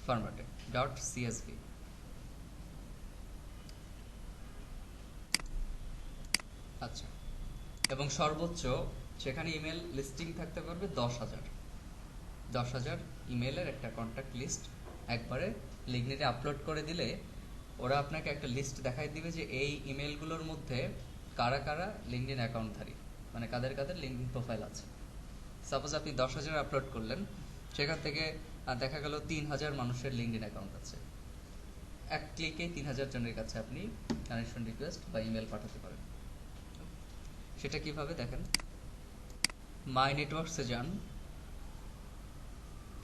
ফরম্যাটে, .csv। আচ্ছা, এবং সর্বোচ্চ সেখানে ইমেল লিস্টিং থাকতে পারবে 10,000 ইমেলের একটা কন্ট্যাক্ট লিস্ট একবারে লিঙ্কডইনে আপলোড করে দিলে ওরা আপনাকে একটা লিস্ট দেখাই দিবে যে এই ইমেলগুলোর মধ্যে কারা কারা লিঙ্কডইন অ্যাকাউন্টধারী, মানে কাদের কাদের লিঙ্কডইন প্রোফাইল আছে। সাপোজ আপনি 10,000 আপলোড করলেন, সেখান থেকে দেখা গেল 3,000 মানুষের লিঙ্কডইন অ্যাকাউন্ট আছে, এক ক্লিকে 3,000 জনের কাছে আপনি কানেকশন রিকোয়েস্ট বা ইমেল পাঠাতে পারেন। সেটা কিভাবে দেখেন, মাই নেটওয়ার্কসে যান,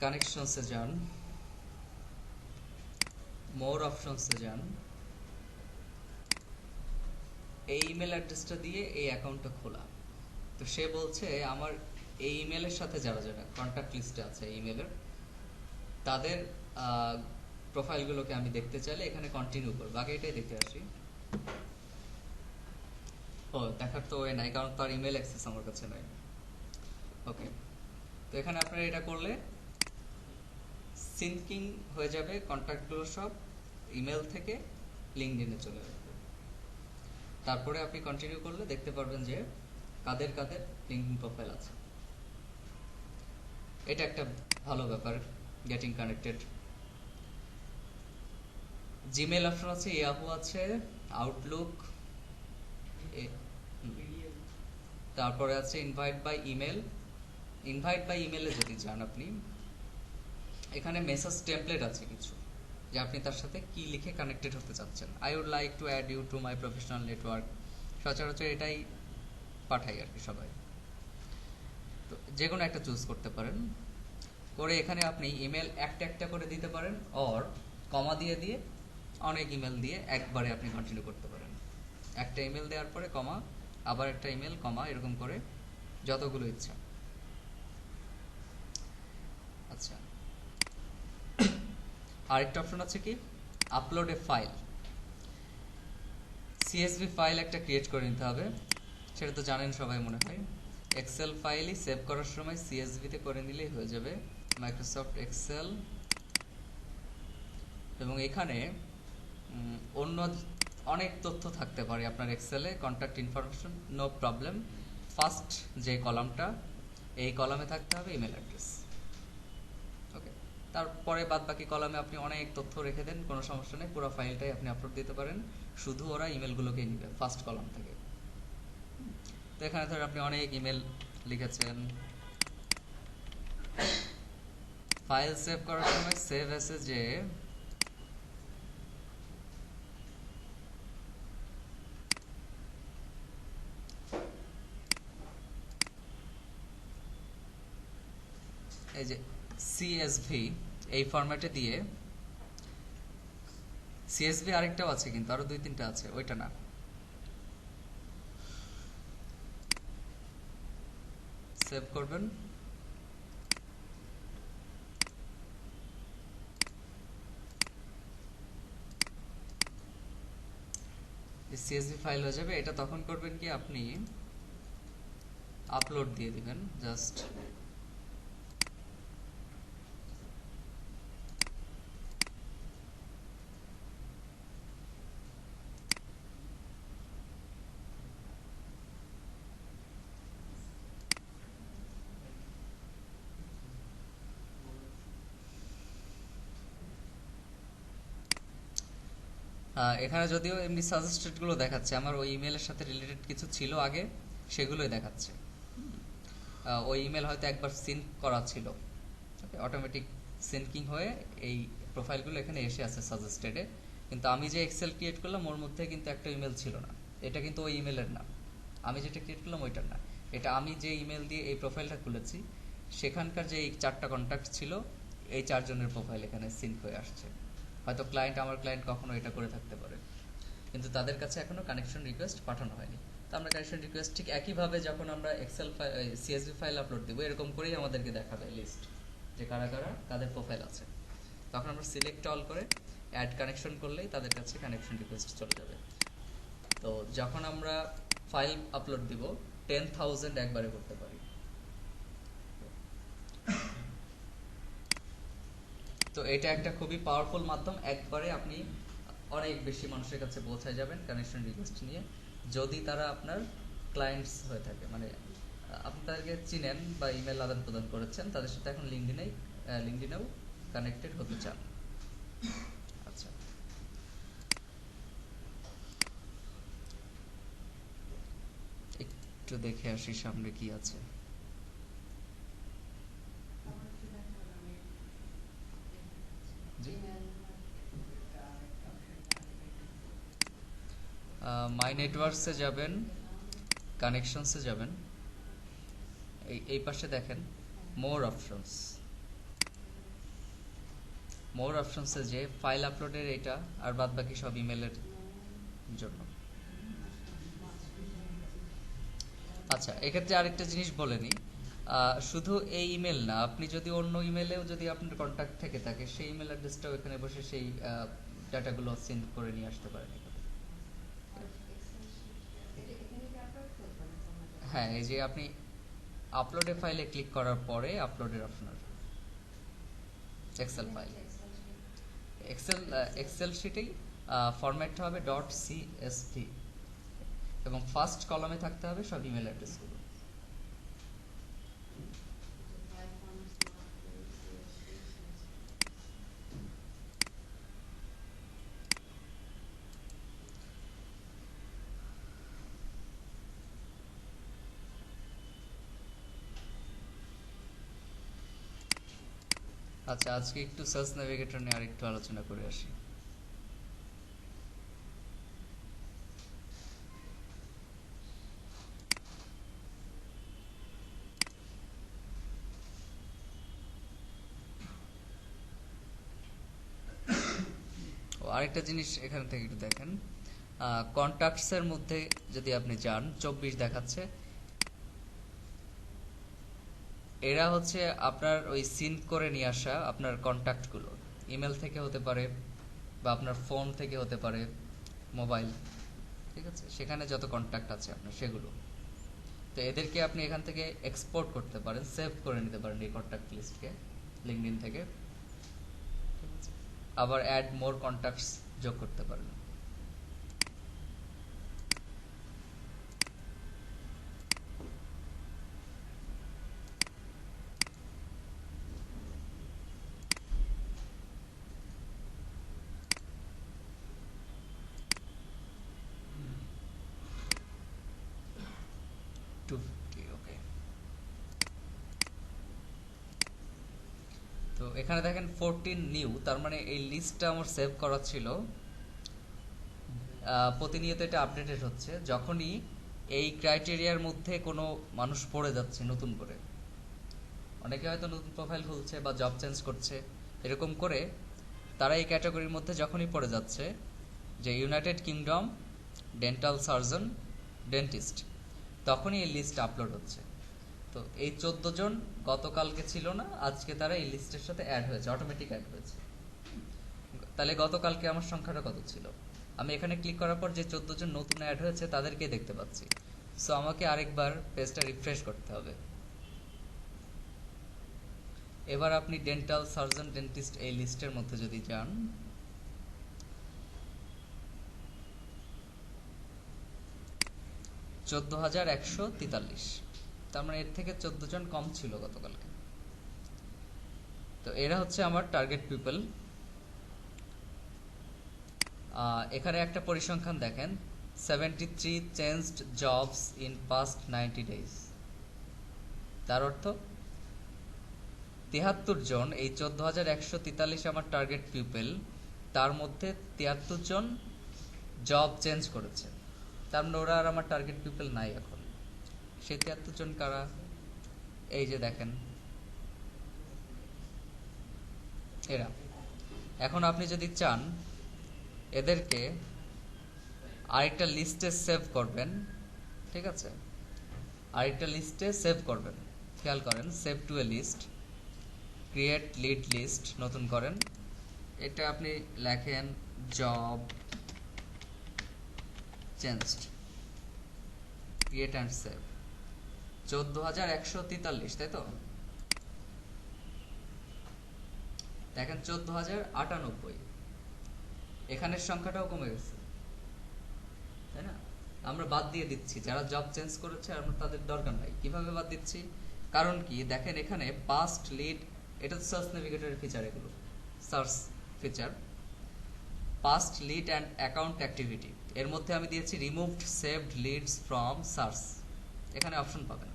কানেকশনসে যান, মোর অপশনসে যান, এই ইমেল অ্যাড্রেসটা দিয়ে এই অ্যাকাউন্টটা খোলা। তো সে বলছে আমার এই ইমেলের সাথে যারা যারা কন্ট্যাক্ট লিস্টে আছে ইমেলের, তাদের প্রোফাইলগুলোকে আমি দেখতে চাইলে এখানে কন্টিনিউ করবো। আগে এটাই দেখে আসি। ও দেখার তো ওয়ে নাই, কারণ তার ইমেল অ্যাক্সেস আমার কাছে নাই। ওকে, তো এখানে আপনারা এটা করলে সিঙ্কিং হয়ে যাবে, কন্ট্যাক্টগুলো সব ইমেল থেকে লিঙ্কডইনে চলে আসবে। তারপরে আপনি কন্টিনিউ করলে দেখতে পারবেন যে কাদের কাদের লিঙ্কডইন প্রোফাইল আছে। এটা একটা ভালো ব্যাপার, গেটিং কানেক্টেড। জিমেল অপশন আছে, ইয়াহু আছে, আউটলুক, তারপরে আছে invite by email. Invite by ইমেলে যদি যান আপনি, এখানে মেসেজ টেমপ্লেট আছে কিছু, যে আপনি তার সাথে কি লিখে কানেক্টেড হতে চাচ্ছেন। I would like to add you to my professional network, সচরাচর এটাই পাঠাই আর কি সবাই। তো যে কোনো একটা চুজ করতে পারেন, করে এখানে আপনি ইমেল একটা একটা করে দিতে পারেন, অর কমা দিয়ে দিয়ে অনেক ইমেল দিয়ে একবারে আপনি কন্টিনিউ করতে পারেন। একটা ইমেল দেওয়ার পরে কমা, আবার একটা ইমেল কমা, এরকম করে যতগুলো ইচ্ছা। আচ্ছা, আরেকটা অপশন আছে কি, আপলোড এ ফাইল। সিএসভি ফাইল একটা ক্রিয়েট করে নিতে হবে, সেটা তো জানেন সবাই মনে হয়। এক্সেল ফাইলই সেভ করার সময় সিএসভিতে করে নিলেই হয়ে যাবে, মাইক্রোসফট এক্সেল। এবং এখানে অন্য অনেক তথ্য থাকতে পারে আপনার এক্সেলে, contact information, no problem. First যে কলামটা, এই কলামে থাকতে হবে ইমেল অ্যাড্রেস। ওকে, তারপরে বাদ বাকি কলামে আপনি অনেক তথ্য রেখে দেন, কোনো সমস্যা নেই, পুরো ফাইলটাই আপনি আপলোড দিতে পারেন, শুধু ওরা ইমেলগুলোকে নেবে ফার্স্ট কলাম থেকে। তো এখানে ধর আপনি অনেক ইমেল লিখেছেন, ফাইল সেভ করার সময় সেভ এসে যে এই যে সিএসভি এই ফরম্যাটে দিয়ে, সিএসভি আরেকটাও আছে কিন্তু আরো 2-3টা আছে, ওইটা না, সেভ করবেন। CSV ফাইল হয়ে যাবে। এটা তখন করবেন কি, আপনি আপলোড দিয়ে দিবেন জাস্ট। এখানে যদিও এমনি সাজেস্টেড গুলো দেখাচ্ছে, আমার ওই ইমেলের সাথে রিলেটেড কিছু ছিল আগে, সেগুলোই দেখাচ্ছে। ওই ইমেল হয়তো একবার সিঙ্ক করা ছিল, অটোমেটিক সিঙ্কিং হয়ে এই প্রোফাইলগুলো এখানে এসে আছে সাজেস্টেডে। কিন্তু আমি যে এক্সেল ক্রিয়েট করলাম ওর মধ্যে কিন্তু একটা ইমেল ছিল না, এটা কিন্তু ওই ইমেলের না। আমি যেটা ক্রিয়েট করলাম ওইটার না, এটা আমি যে ইমেল দিয়ে এই প্রোফাইলটা খুলেছি সেখানকার যে এই 4টা কন্ট্যাক্ট ছিল, এই 4 জনের প্রোফাইল এখানে সিঙ্ক হয়ে আসছে। হয়তো আমার ক্লায়েন্ট কখনো এটা করে থাকতে পারে, কিন্তু তাদের কাছে এখনো কানেকশন রিকোয়েস্ট পাঠানো হয়নি। তো আমরা কানেকশন রিকোয়েস্ট ঠিক একইভাবে যখন আমরা excel file CSV file upload দেবো, এরকম করেই আমাদেরকে দেখাবে লিস্ট যে কাদের প্রোফাইল আছে। তখন আমরা সিলেক্ট অল করে অ্যাড কানেকশন করলেই তাদের কাছে কানেকশন রিকোয়েস্ট চলে যাবে। তো যখন আমরা ফাইল আপলোড দিব 10,000 একবারে করতে পারি। তো এটা একটা খুবই পাওয়ারফুল মাধ্যম, একবারে আপনি অনেক বেশি মানুষের কাছে পৌঁছায় যাবেন কানেকশন রিকোয়েস্ট নিয়ে, যদি তারা আপনার ক্লায়েন্টস হয়ে থাকে, মানে আপনি তাদেরকে চিনেন বা ইমেল আদান প্রদান করেছেন, তাদের সাথে এখন লিঙ্কডিনেও কানেক্টেড হতে চান। আচ্ছা, একটু দেখে আসি সামনে কি আছে। মাই নেটওয়ার্কসে যাবেন, কানেকশনসে যাবেন, এই পাশে দেখেন মোর অপশনসে যে ফাইল আপলোডের এটা, আর বাদ বাকি সব ইমেলের জন্য। আচ্ছা, এক্ষেত্রে আরেকটা জিনিস বলে নিই, শুধু এই ইমেল না, আপনি যদি অন্য ইমেলেও যদি আপনার কন্ট্যাক্ট থেকে থাকে, সেই ইমেল অ্যাড্রেসটাও এখানে বসে সেই ডাটাগুলো সেন্ড করে নিয়ে আসতে পারেন। হ্যাঁ, এই যে আপনি আপলোডে ফাইলে ক্লিক করার পরে আপলোডের অপশন আসবে, এক্সেল ফাইল, এক্সেল শিটেই ফরম্যাটটা হবে .csv এবং ফার্স্ট কলামে থাকতে হবে সব ইমেল অ্যাড্রেসগুলো। আচ্ছা, আজকে একটু সার্চ নেভিগেটর নিয়ে আরেকটু আলোচনা করে আসি। আরেকটা জিনিস এখান থেকে একটু দেখেন, কন্ট্যাক্টসের মধ্যে যদি আপনি যান 24 দেখাচ্ছে, এরা হচ্ছে আপনার ওই সিঙ্ক করে নিয়ে আসা আপনার কন্ট্যাক্টগুলো, ইমেল থেকে হতে পারে বা আপনার ফোন থেকে হতে পারে, মোবাইল, ঠিক আছে, সেখানে যত কন্ট্যাক্ট আছে আপনার সেগুলো। তো এদেরকে আপনি এখান থেকে এক্সপোর্ট করতে পারেন, সেভ করে নিতে পারেন এই কন্ট্যাক্ট লিস্টকে লিঙ্কডইন থেকে, আবার অ্যাড মোর কন্ট্যাক্টস যোগ করতে পারেন। তো এখানে দেখেন 14 নিউ, তার মানে এই লিস্টটা আমার সেভ করা ছিল, প্রতিনিয়ত এটা আপডেটেড হচ্ছে। যখনই এই ক্রাইটেরিয়ার মধ্যে কোনো মানুষ পড়ে যাচ্ছে নতুন করে, অনেকে হয়তো নতুন প্রোফাইল খুলছে বা জব চেঞ্জ করছে, এরকম করে তারা এই ক্যাটাগরির মধ্যে যখনই পড়ে যাচ্ছে যে United kingdom dental surgeon dentist, তখনই এই লিস্ট আপলোড হচ্ছে। তো এই 14 জন গতকালকে ছিল না, আজকে তারা এই লিস্টের সাথে অ্যাড হয়েছে, অটোমেটিক অ্যাড হয়েছে। তাহলে গতকালকে আমার সংখ্যাটা কত ছিল? আমি এখানে ক্লিক করার পর যে 14 জন নতুন অ্যাড হয়েছে তাদেরকেই দেখতে পাচ্ছি। সো আমাকে আরেকবার পেজটা রিফ্রেশ করতে হবে। এবার আপনি ডেন্টাল সার্জন ডেন্টিস্ট এই লিস্টের মধ্যে যদি যান, চোদ্দ হাজার 143, তার মানে এর থেকে 14 জন কম ছিল গতকালকে। তো এরা হচ্ছে আমার টার্গেট পিপল। এখানে একটা পরিসংখ্যান দেখেন, 73 changed jobs in past 90 days. তার অর্থ 73 জন, এই 14,143 আমার টার্গেট পিপল, তার মধ্যে 73 জন জব চেঞ্জ করেছে। তার মানে ওরা আর আমার টার্গেট পিপল নাই এখন। সেই 73 জন কারা? এই যে দেখেন এরা। এখন আপনি যদি চান এদেরকে আরেকটা লিস্টে সেভ করবেন, ঠিক আছে, আরেকটা লিস্টে সেভ করবেন। খেয়াল করেন, save to a list, create lead list, নতুন করেন। এটা আপনি লেখেন job changed, create and save. 14,143, তাই তো? দেখেন 14,098, এখানের সংখ্যাটাও কমে গেছে, তাই না? আমরা বাদ দিয়ে দিচ্ছি যারা জব চেঞ্জ করেছে, আমরা তাদের দরকার নাই। কিভাবে বাদ দিচ্ছি? কারণ কি, দেখেন এখানে পাস্ট লিড, এটা সার্চ নেভিগেটরের ফিচার, এগুলো search feature. Past lead and account activity, এর মধ্যে আমি দিয়েছি removed saved leads from search, এখানে অপশন পাবেন।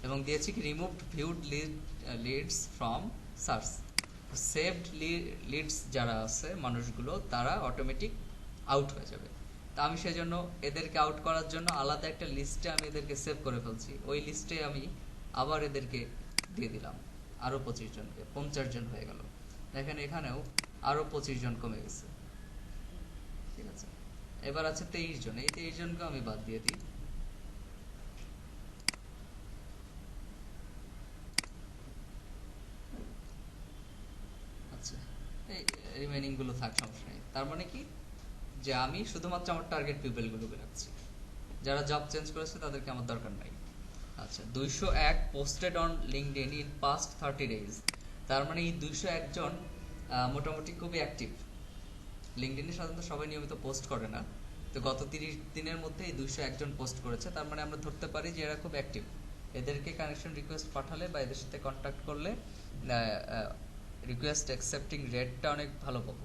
এবং দিয়েছি কি removed viewed leads from search. Saved leads যারা আছে মানুষগুলো, তারা অটোমেটিক আউট হয়ে যাবে। তা আমি সেজন্য এদেরকে আউট করার জন্য আলাদা একটা লিস্টে আমি এদেরকে সেভ করে ফেলছি। ওই লিস্টে আমি আবার এদেরকে দিয়ে দিলাম আরও 25 জনকে, 50 জন হয়ে গেল। দেখেন এখানেও আরও 25 জন কমে গেছে, ঠিক আছে। এবার আছে 23 জন, এই 23 জনকে আমি বাদ দিয়ে দিই। আচ্ছা, এই রিমেনিং গুলো থাক, সমস্যা নেই। তার মানে কি, যে আমি শুধুমাত্র আমার টার্গেট পিপল গুলোকে রাখছি, যারা জব চেঞ্জ করেছে তাদেরকে আমার দরকার নাই। আচ্ছা, 201 posted on LinkedIn in past 30 days. তার মানে এই 201 জন মোটামুটি খুবই অ্যাক্টিভ। লিঙ্কডইনে সাধারণত সবাই নিয়মিত পোস্ট করে না, তো গত 30 দিনের মধ্যে এই 201 জন পোস্ট করেছে। তার মানে আমরা ধরতে পারি যে এরা খুব অ্যাক্টিভ। এদেরকে কানেকশন রিকোয়েস্ট পাঠালে বা এদের সাথে কন্ট্যাক্ট করলে রিকোয়েস্ট অ্যাকসেপ্টিং রেটটা অনেক ভালো পাবো।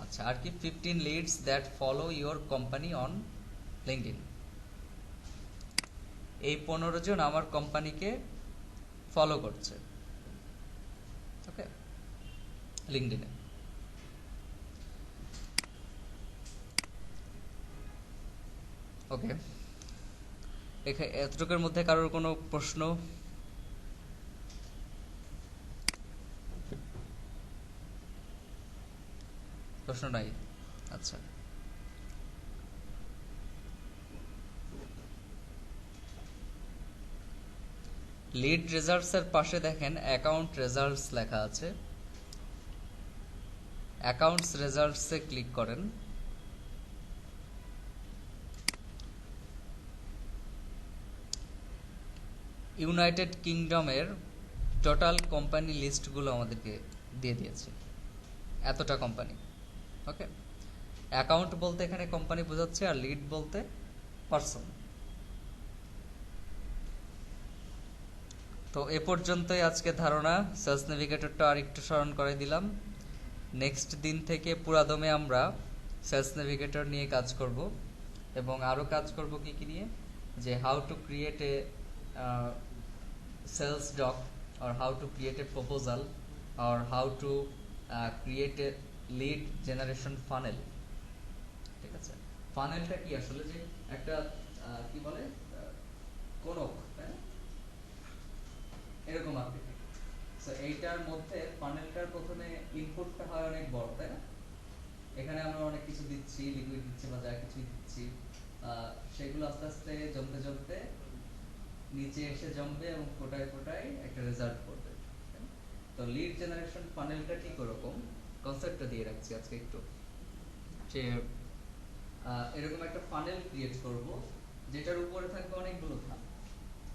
আচ্ছা, আর কি 15 leads that follow your company on LinkedIn. এই 15 জন আমার কোম্পানিকে ফলো করছে, ওকে, লিঙ্কডইনে। ওকে, এতটুকুর মধ্যে কারোর কোনো প্রশ্ন? প্রশ্ন নাই? আচ্ছা, লিড রেজাল্টস এর পাশে দেখেন অ্যাকাউন্ট রেজাল্টস লেখা আছে। অ্যাকাউন্টস রেজাল্টস এ ক্লিক করেন। ইউনাইটেড কিংডমের টোটাল কোম্পানি লিস্টগুলো আমাদেরকে দিয়ে দিয়েছে, এতটা কোম্পানি, ওকে। অ্যাকাউন্ট বলতে এখানে কোম্পানি বোঝাচ্ছে, আর লিড বলতে পারসন। তো এ পর্যন্তই আজকে ধারণা। সার্চ নেভিগেটরটা আর একটু স্মরণ করে দিলাম। নেক্সট দিন থেকে পুরাদমে আমরা সার্চ নেভিগেটর নিয়ে কাজ করব, এবং আরও কাজ করব কি কি নিয়ে, যে how to create a sales doc, or how to create a proposal, or how to create a lead generation funnel, ঠিক আছে। ফানেলটা কি আসলে, যে একটা কি বলে কোনক, তাই না, এরকম আকৃতি। সো এইটার মধ্যে ফানেলটার প্রথমে ইনপুটটা হয় অনেক বড়, তাই না। এখানে আমরা অনেক কিছু দিচ্ছি, লিকুইড দিচ্ছি বা যা কিছু দিচ্ছি, সেগুলো আস্তে আস্তে জমতে জমতে নিচে এসে জমবে এবং ফোটায় ফোটায় একটা রেজাল্ট করবে। তো লিড জেনারেশন ফানেলটা ঠিক ওরকম। কনসেপ্টটা দিয়ে রাখছি আজকে একটু, যে এরকম একটা ফানেল ক্রিয়েট করব যেটার উপরে থাকবে অনেকগুলো ধাপ,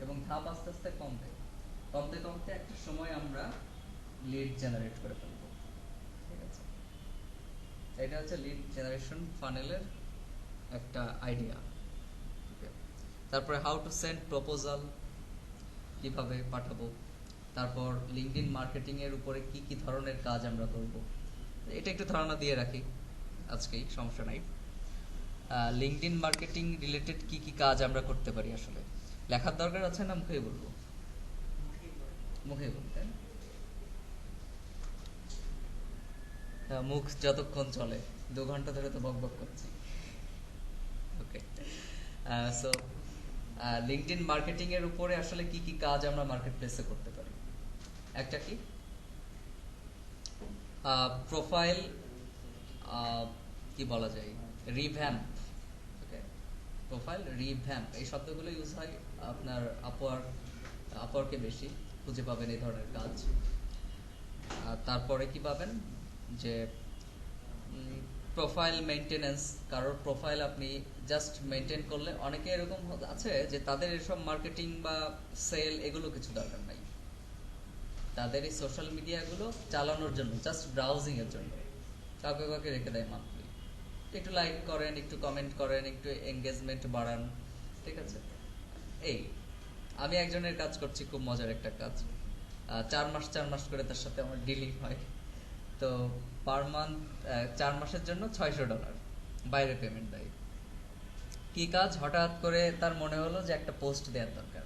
এবং ধাপ আস্তে আস্তে কমতে কমতে কমতে একটা সময় আমরা লিড জেনারেট করে ফেলবো। ঠিক আছে, এটা হচ্ছে লিড জেনারেশন ফানেলের একটা আইডিয়া। তারপরে হাউ টু সেন্ড প্রপোজাল, কিভাবে পাঠাবো, তারপর লিঙ্কডইন মার্কেটিং এর উপরে কি কি ধরনের কাজ আমরা করব, এটা একটু ধারণা দিয়ে রাখি আজকেই, সমস্যা নাই। লিঙ্কডইন মার্কেটিং রিলেটেড কি কি কাজ আমরা করতে পারি, আসলে লেখার দরকার আছে না মুখেই বলবো? মুখেই বলতে মুখ যতক্ষণ চলে, 2 ঘন্টা ধরে তো বকবক করছি। ওকে, সো লিঙ্কডইন মার্কেটিং এর উপরে আসলে কি কি কাজ আমরা মার্কেট প্লেসে করতে পারি। একটা কি প্রোফাইল, কি বলা যায়, রিভ্যাম্প। ওকে, প্রোফাইল রিভ্যাম্প এই শব্দগুলো ইউজ হয় আপনার আপওয়ার্কে বেশি খুঁজে পাবেন এই ধরনের কাজ। তারপরে কি পাবেন, যে প্রোফাইল মেইনটেনেন্স, কারোর প্রোফাইল আপনি জাস্ট মেইনটেইন করলে, অনেকে এরকম আছে যে তাদের এসব মার্কেটিং বা সেল এগুলো কিছু দরকার নাই, তাদের এই সোশ্যাল মিডিয়াগুলো চালানোর জন্য, জাস্ট ব্রাউজিং এর জন্য কাউকে কাউকে রেখে দেয় মান্থলি, একটু লাইক করেন, একটু কমেন্ট করেন, একটু এঙ্গেজমেন্ট বাড়ান। ঠিক আছে, এই আমি একজনের কাজ করছি, খুব মজার একটা কাজ, 4 মাস করে তার সাথে আমার ডিলিং হয়, তো পার মান্থ 4 মাসের জন্য $600 বাইরে পেমেন্ট দেয়। কি কাজ, হঠাৎ করে তার মনে হলো যে একটা পোস্ট দেওয়ার দরকার,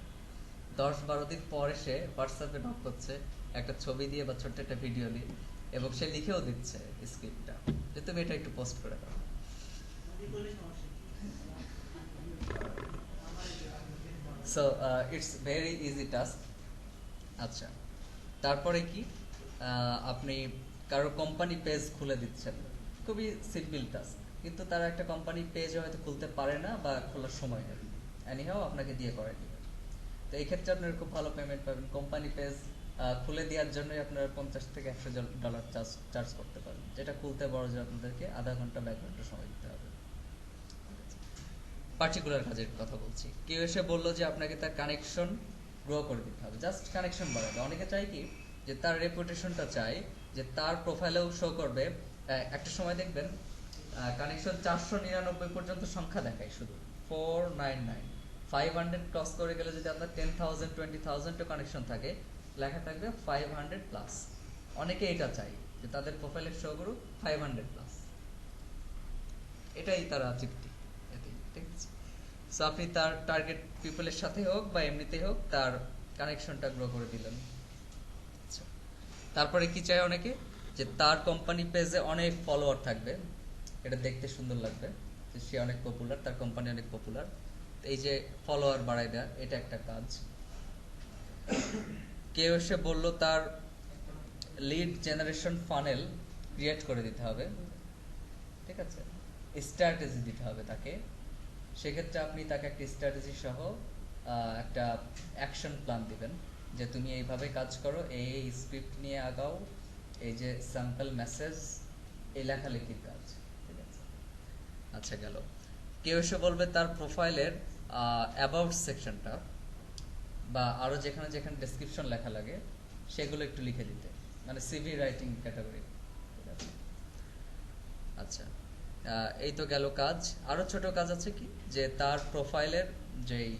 10-12 দিন পরে সে হোয়াটসঅ্যাপে নক করছে একটা ছবি দিয়ে বা ছোট্ট একটা ভিডিও দিয়ে, এবং সে লিখেও দিচ্ছে স্ক্রিপ্টটা যে তুমি এটা একটু পোস্ট করে দাও। So it's very easy task. আচ্ছা, তারপরে কি, আপনি কারো কোম্পানি পেজ খুলে দিচ্ছেন, খুবই সিম্পল টাস্ক, কিন্তু তারা একটা কোম্পানি পেজ হয়তো খুলতে পারে না বা খোলার সময় নেই, এনিহাও আপনাকে দিয়ে করে দিবে। তো এই ক্ষেত্রে আপনার খুব ভালো পেমেন্ট পাবেন। কোম্পানি পেজ খুলে দেওয়ার জন্যই আপনারা $50 থেকে $100 চার্জ করতে পারেন, যেটা খুলতে বড় যে আপনাদেরকে আধা ঘন্টা বা 1 ঘন্টা সময় দিতে হবে। পার্টিকুলার কাজের কথা বলছি, কেউ এসে বললো যে আপনাকে তার কানেকশন গ্রো করে দিতে হবে, জাস্ট কানেকশন বাড়াবে। অনেকে চাই কি, যে তার রেপুটেশনটা চাই, যে তার প্রোফাইলেও শো করবে। একটা সময় দেখবেন কানেকশন 499 পর্যন্ত সংখ্যা দেখায়, শুধু 499, 500 ক্রস করে গেলে যদি আপনার 10,000 20,000 কানেকশন থাকে, লেখা থাকবে 500+। অনেকে এটা চাই যে তাদের প্রোফাইলে শো করুক 500+, এটাই তারা তৃপ্তি। ঠিক আছে, সো আপনি তার টার্গেট পিপলের সাথে হোক বা এমনিতে হোক তার কানেকশনটা গ্রো করে দিলেন। আচ্ছা, তারপরে কি চাই অনেকে, যে তার কোম্পানি পেজে অনেক ফলোয়ার থাকবে, এটা দেখতে সুন্দর লাগবে, যে সে অনেক পপুলার, তার কোম্পানি অনেক পপুলার, এই যে ফলোয়ার বাড়াই দেওয়া, এটা একটা কাজ। কেউ এসে বললো তার লিড জেনারেশন ফানেল ক্রিয়েট করে দিতে হবে। ঠিক আছে, স্ট্র্যাটেজি দিতে হবে তাকে, সেক্ষেত্রে আপনি তাকে একটা স্ট্র্যাটেজি সহ একটা অ্যাকশন প্ল্যান দিবেন, যে তুমি এইভাবে কাজ করো, এই স্ক্রিপ্ট নিয়ে আগাও, এই যে স্যাম্পল মেসেজ, এই লেখালেখির কাজ। ঠিক আছে, আচ্ছা গেল। কেউ এসে বলবে তার প্রোফাইলের অ্যাবাউট সেকশনটা বা আরো যেখানে যেখানে ডেসক্রিপশন লেখা লাগে সেগুলো একটু লিখে দিতে, মানে সিভি রাইটিং ক্যাটাগরি। ঠিক আছে, আচ্ছা এই তো গেল কাজ। আরো ছোট কাজ আছে কি, যে তার প্রোফাইলের যেই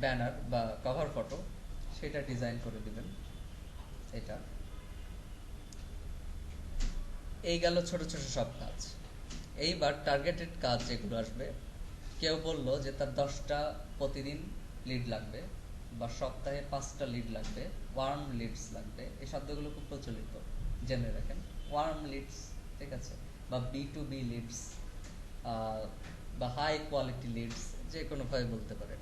ব্যানার বা কভার ফটো সেটা ডিজাইন করে দিবেন। এটা এই গেল ছোট ছোট সব কাজ। এইবার টার্গেটেড কাজ যেগুলো আসবে, কেউ বললো যে তার 10টা প্রতিদিন লিড লাগবে বা সপ্তাহে 5টা লিড লাগবে, ওয়ার্ম লিডস লাগবে। এই শব্দগুলো খুব প্রচলিত, জেনে রাখেন। ওয়ার্ম লিডস, ঠিক আছে, বা B2B লিডস বা হাই কোয়ালিটি লিডস, যে কোনোভাবে বলতে পারেন।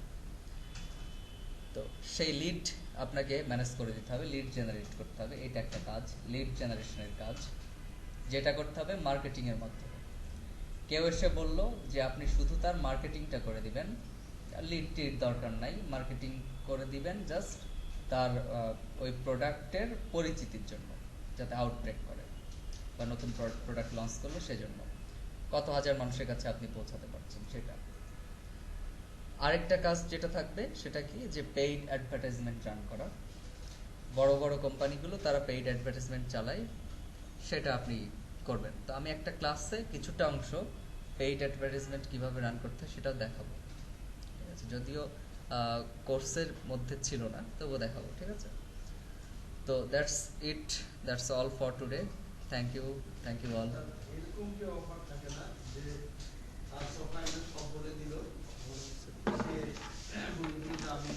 তো সেই লিড আপনাকে ম্যানেজ করে দিতে হবে, লিড জেনারেট করতে হবে, এটা একটা কাজ, লিড জেনারেশনের কাজ, যেটা করতে হবে মার্কেটিংয়ের মাধ্যমে। কেউ এসে বলল যে আপনি শুধু তার মার্কেটিংটা করে দিবেন, লিডটির দরকার নাই, মার্কেটিং করে দিবেন জাস্ট তার ওই প্রোডাক্টের পরিচিতির জন্য, যাতে আউটব্রেক করে। বা নতুন প্রোডাক্ট লঞ্চ করলো সেজন্য কত হাজার মানুষের কাছে আপনি পৌঁছাতে পারছেন সেটা। আরেকটা কাজ যেটা থাকবে সেটা কি, যে পেইড অ্যাডভার্টাইজমেন্ট রান করা। বড় বড় কোম্পানিগুলো তারা পেইড অ্যাডভার্টাইজমেন্ট চালায়, সেটা আপনি করবেন। তো আমি একটা ক্লাসে কিছুটা অংশ পেইড অ্যাডভার্টাইজমেন্ট কিভাবে রান করতে হয় সেটাও দেখাবো, ঠিক আছে, যদিও কোর্সের মধ্যে ছিল না তবুও দেখাবো, ঠিক আছে। তো that's all for today. Thank you all. এরকম কি অফার থাকে না যে আর সব ফাইনাল সব বলে দিল, সে বলে দিল যে আমি